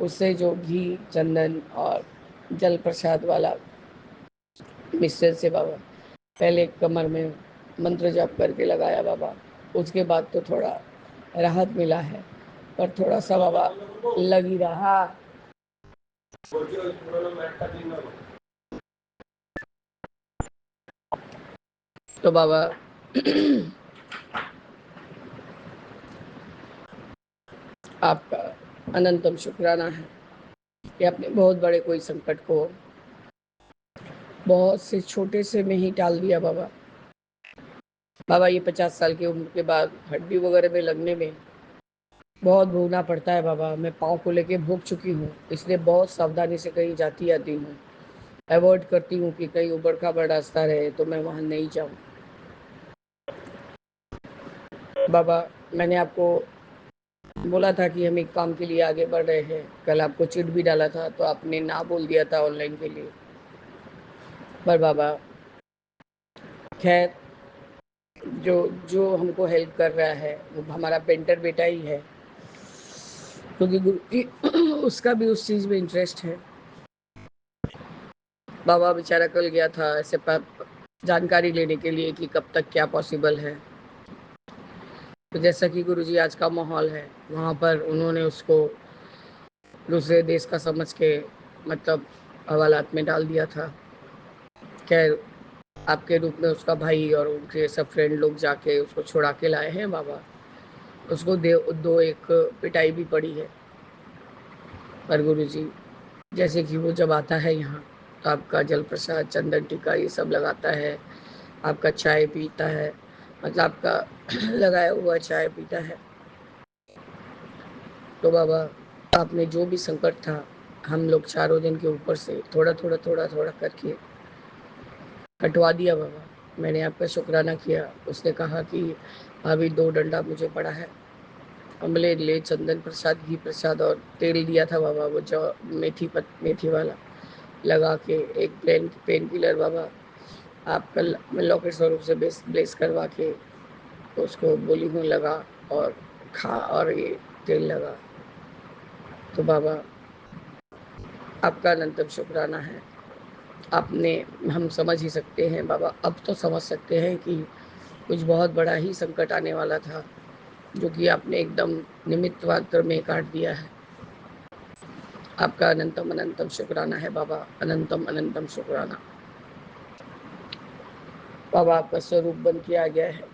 [SPEAKER 9] उससे जो घी चंदन और जल प्रसाद वाला मिश्रण से बाबा पहले कमर में मंत्र जाप करके लगाया बाबा। उसके बाद तो थोड़ा राहत मिला है, पर थोड़ा सा बाबा लग ही रहा। तो बाबा आपका अनंतम शुक्राना है कि आपने बहुत बड़े कोई संकट को बहुत से छोटे से में ही टाल दिया बाबा। बाबा ये 50 साल की उम्र के बाद हड्डी वगैरह में लगने में बहुत भोगना पड़ता है बाबा। मैं पाँव को लेके भोग चुकी हूँ, इसलिए बहुत सावधानी से कहीं जाती आती हूँ, अवॉइड करती हूँ कि कहीं ऊबड़ खाबड़ रास्ता रहे तो मैं वहाँ नहीं जाऊँ। बाबा मैंने आपको बोला था कि हम एक काम के लिए आगे बढ़ रहे हैं, कल आपको चिट भी डाला था तो आपने ना बोल दिया था ऑनलाइन के लिए। पर बाबा खैर जो जो हमको हेल्प कर रहा है वो हमारा पेंटर बेटा ही है, क्योंकि उसका भी उस चीज़ में इंटरेस्ट है। बाबा बेचारा कल गया था ऐसे जानकारी लेने के लिए कि कब तक क्या पॉसिबल है। तो जैसा कि गुरुजी आज का माहौल है, वहाँ पर उन्होंने उसको दूसरे देश का समझ के मतलब हवालात में डाल दिया था। खैर आपके रूप में उसका भाई और उनके सब फ्रेंड लोग जाके उसको छुड़ा के लाए हैं बाबा। उसको दो एक पिटाई भी पड़ी है। पर गुरुजी जैसे कि वो जब आता है यहाँ तो आपका जल प्रसाद चंदन टीका ये सब लगाता है, आपका चाय पीता है, मतलब आपका लगाया हुआ चाय पीता है। तो बाबा आपने जो भी संकट था हम लोग चारों दिन के ऊपर से थोड़ा थोड़ा थोड़ा थोड़ा करके कटवा दिया बाबा। मैंने आपका शुक्राना किया। उसने कहा कि अभी 2 डंडा मुझे पड़ा है, अमले ले चंदन प्रसाद घी प्रसाद और तेल दिया था बाबा, वो जो मेथी वाला लगा के एक पेन किलर बाबा आप कल मैं लॉकेट स्वरूप से ब्लेस करवा के उसको बोली हूँ लगा और खा और ये तेल लगा। तो बाबा आपका अनंतम शुक्राना है। आपने हम समझ ही सकते हैं बाबा, अब तो समझ सकते हैं कि कुछ बहुत बड़ा ही संकट आने वाला था, जो कि आपने एकदम निमित्त मात्र में काट दिया है। आपका अनंतम अनंतम शुक्राना है बाबा, अनंतम अनंतम शुक्राना। बाबा आपका स्वरूप बन के आ गया है,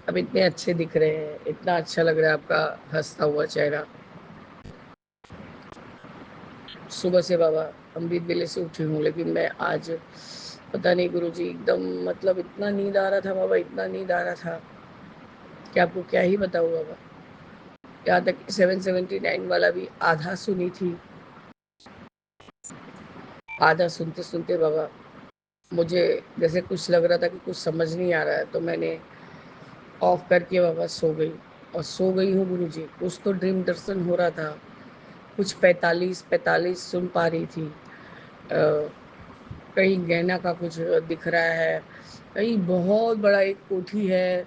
[SPEAKER 9] अब इतने अच्छे दिख रहे हैं, इतना अच्छा लग रहा है आपका हंसता हुआ चेहरा। सुबह से बाबा अमृत वेले से उठी हूँ, लेकिन मैं आज पता नहीं गुरुजी एकदम मतलब इतना नींद आ रहा था बाबा, इतना नींद आ रहा था कि आपको क्या ही बताऊँ बाबा। यहाँ तक 779 वाला भी आधा सुनी थी। आधा सुनते सुनते बाबा मुझे जैसे कुछ लग रहा था कि कुछ समझ नहीं आ रहा है, तो मैंने ऑफ करके बाबा सो गई। और सो गई हूँ गुरुजी, कुछ तो ड्रीम दर्शन हो रहा था, कुछ 45 सुन पा रही थी। कहीं गहना का कुछ दिख रहा है, कहीं बहुत बड़ा एक कोठी है,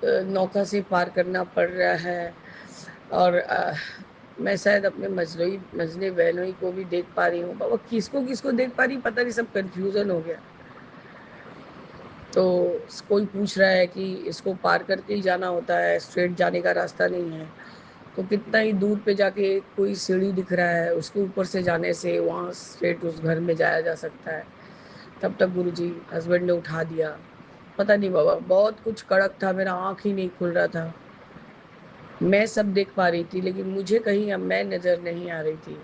[SPEAKER 9] नौका से पार करना पड़ रहा है। और मैं शायद अपने मजले बहनोई को भी देख पा रही हूँ बाबा, किसको किसको देख पा रही पता नहीं, सब कंफ्यूजन हो गया। तो कोई पूछ रहा है कि इसको पार करके ही जाना होता है, स्ट्रेट जाने का रास्ता नहीं है। तो कितना ही दूर पे जाके कोई सीढ़ी दिख रहा है, उसके ऊपर से जाने से वहाँ स्ट्रेट उस घर में जाया जा सकता है। तब तक गुरुजी हस्बैंड ने उठा दिया। पता नहीं बाबा बहुत कुछ कड़क था, मेरा आँख ही नहीं खुल रहा था। मैं सब देख पा रही थी लेकिन मुझे कहीं अब मैं नज़र नहीं आ रही थी।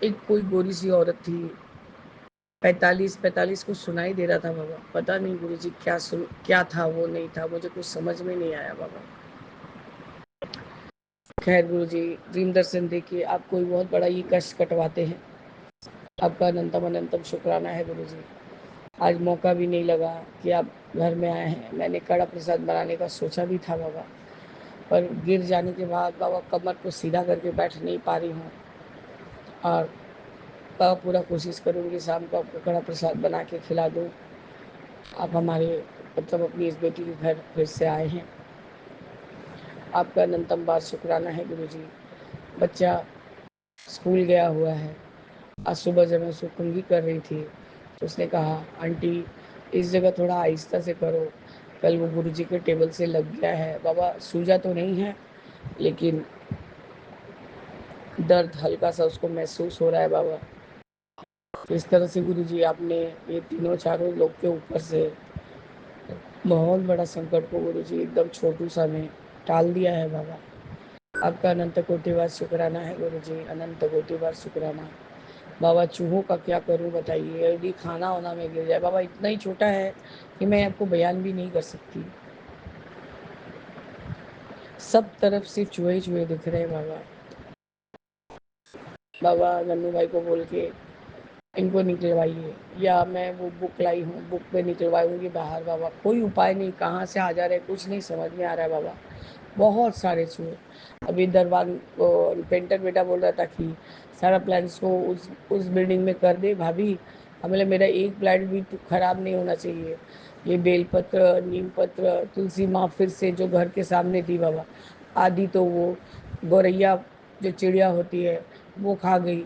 [SPEAKER 9] एक कोई गोरी सी औरत थी, 45 को सुनाई दे रहा था बाबा। पता नहीं गुरुजी क्या था वो नहीं था, मुझे कुछ समझ में नहीं आया बाबा। खैर गुरुजी, ड्रीम दर्शन देखिए आप कोई बहुत बड़ा ये कष्ट कटवाते हैं। आपका अनंतम अनंतम शुक्राना है गुरुजी। आज मौका भी नहीं लगा कि आप घर में आए हैं। मैंने कड़ा प्रसाद बनाने का सोचा भी था बाबा, पर गिर जाने के बाद बाबा कमर को सीधा करके बैठ नहीं पा रही हूँ। और बाबा पूरा कोशिश करूँगी शाम को आपको कड़ा प्रसाद बना के खिला दूँ। आप हमारे मतलब अपनी इस बेटी के घर फिर से आए हैं, आपका अनंतम बार शुक्राना है गुरुजी। बच्चा स्कूल गया हुआ है। आज सुबह जब मैं उसको कंघी कर रही थी तो उसने कहा, आंटी इस जगह थोड़ा आहिस्ता से करो, कल वो गुरुजी के टेबल से लग गया है। बाबा सूजा तो नहीं है, लेकिन दर्द हल्का सा उसको महसूस हो रहा है बाबा। तो इस तरह से गुरुजी आपने ये तीनों चारों लोग के ऊपर से बहुत बड़ा संकट को गुरुजी एकदम छोटू सा में टाल दिया है बाबा। आपका अनंत कोटि बार शुक्राना है गुरुजी, अनंत कोटि बार शुक्राना। बाबा चूहों का क्या करूं बताइए, यदि खाना वाना में गिर जाए। बाबा इतना ही छोटा है कि मैं आपको बयान भी नहीं कर सकती। सब तरफ से चूहे चूहे दिख रहे हैं बाबा। बाबा नन्नू भाई को बोल के इनको निकलवाइए, या मैं वो बुक लाई हूँ, बुक पे निकलवाऊंगी बाहर। बाबा कोई उपाय नहीं, कहाँ से आ जा रहे कुछ नहीं समझ में आ रहा है बाबा। बहुत सारे चूहे। अभी दरबार पेंटर बेटा बोल रहा था कि सारा प्लान्स को उस बिल्डिंग में कर दे भाभी। हमें मेरा एक प्लांट भी खराब नहीं होना चाहिए। ये बेलपत्र, नीम पत्र, तुलसी माँ फिर से जो घर के सामने थी बाबा, आधी तो वो गौरैया जो चिड़िया होती है वो खा गई।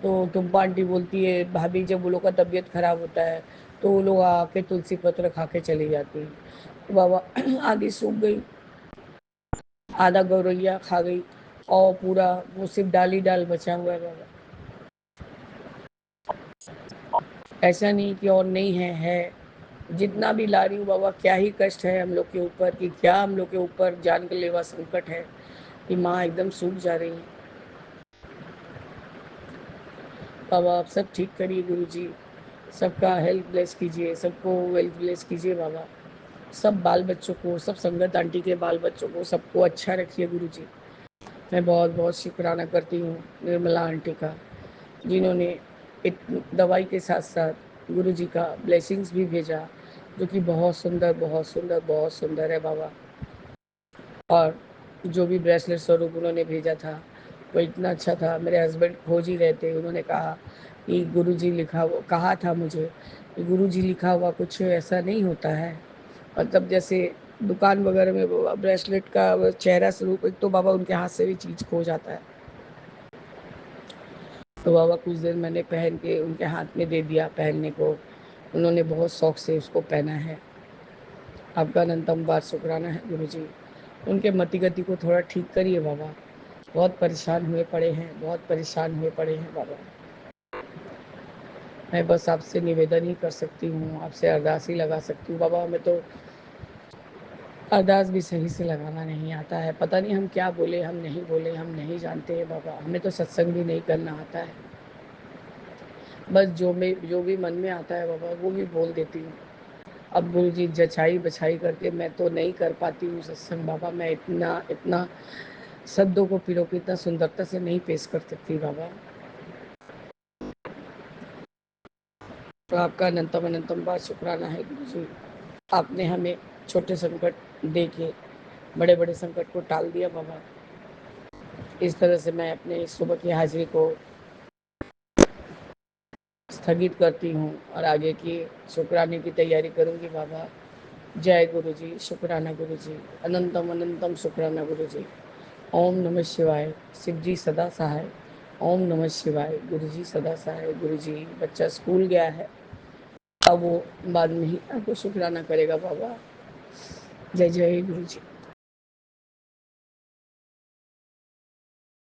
[SPEAKER 9] तो टुम्पा आंटी बोलती है भाभी जब वो लोग का तबीयत खराब होता है तो वो लोग आके तुलसी पत्र खा के चली जाती है। तो बाबा आधी सूख गई, आधा गौरैया खा गई, और पूरा वो सिर्फ डाल ही डाल बचा हुआ है बाबा। ऐसा नहीं कि और नहीं है। जितना भी ला रही हूँ बाबा, क्या ही कष्ट है हम लोग के ऊपर, कि क्या हम लोग के ऊपर जानलेवा संकट है कि माँ एकदम सूख जा रही है। बाबा आप सब ठीक करिए गुरुजी, सबका हेल्थ ब्लेस कीजिए, सबको वेल्थ ब्लेस कीजिए बाबा। सब बाल बच्चों को, सब संगत आंटी के बाल बच्चों को, सबको अच्छा रखिए गुरुजी। मैं बहुत बहुत शुक्राना करती हूँ निर्मला आंटी का, जिन्होंने एक दवाई के साथ साथ गुरुजी का ब्लेसिंग्स भी भेजा, जो कि बहुत सुंदर बहुत सुंदर बहुत सुंदर है बाबा। और जो भी ब्रेसलेट स्वरूप उन्होंने भेजा था वो इतना अच्छा था। मेरे हस्बैंड खोज ही रहे थे, उन्होंने कहा कि गुरुजी लिखा हुआ, कहा था मुझे कि गुरुजी लिखा हुआ कुछ ऐसा नहीं होता है। मतलब जैसे दुकान वगैरह में ब्रेसलेट का चेहरा स्वरूप, एक तो बाबा उनके हाथ से भी चीज़ खो जाता है। तो बाबा कुछ देर मैंने पहन के उनके हाथ में दे दिया पहनने को, उन्होंने बहुत शौक से उसको पहना है। आपका अनंतम बार शुक्राना है गुरुजी। उनके मति गति को थोड़ा ठीक करिए बाबा, बहुत परेशान हुए पड़े हैं, बहुत परेशान हुए पड़े हैं बाबा। मैं बस आपसे निवेदन ही कर सकती हूँ, आपसे अरदास ही लगा सकती हूँ बाबा। हमें तो अरदास भी सही से लगाना नहीं आता है, पता नहीं हम क्या बोले, हम नहीं बोले, हम नहीं जानते हैं बाबा। हमें तो सत्संग भी नहीं करना आता है, बस जो भी मन में आता है बाबा वो भी बोल देती हूँ। अब गुरु जी जछाई बछाई करके मैं तो नहीं कर पाती हूँ सत्संग बाबा। मैं इतना इतना शब्दों को पिरो के इतना सुंदरता से नहीं पेश कर सकती बाबा। तो आपका अनंतम अनंतम बार शुक्राना है गुरु जी। आपने हमें छोटे संकट दे के बड़े बड़े संकट को टाल दिया बाबा। इस तरह से मैं अपने सुबह की हाजिरी को स्थगित करती हूँ और आगे की शुक्राने की तैयारी करूँगी बाबा। जय गुरु जी, शुक्राना गुरु जी, अनंतम अनंतम शुक्राना गुरु जी। ओम नमः शिवाय, शिव जी सदा सहाय। ओम नमः शिवाय, गुरु जी सदा सहाय। गुरु जी बच्चा स्कूल गया है, अब वो बाद में ही आपको शुक्राना करेगा बाबा। जय जय गुरु जी।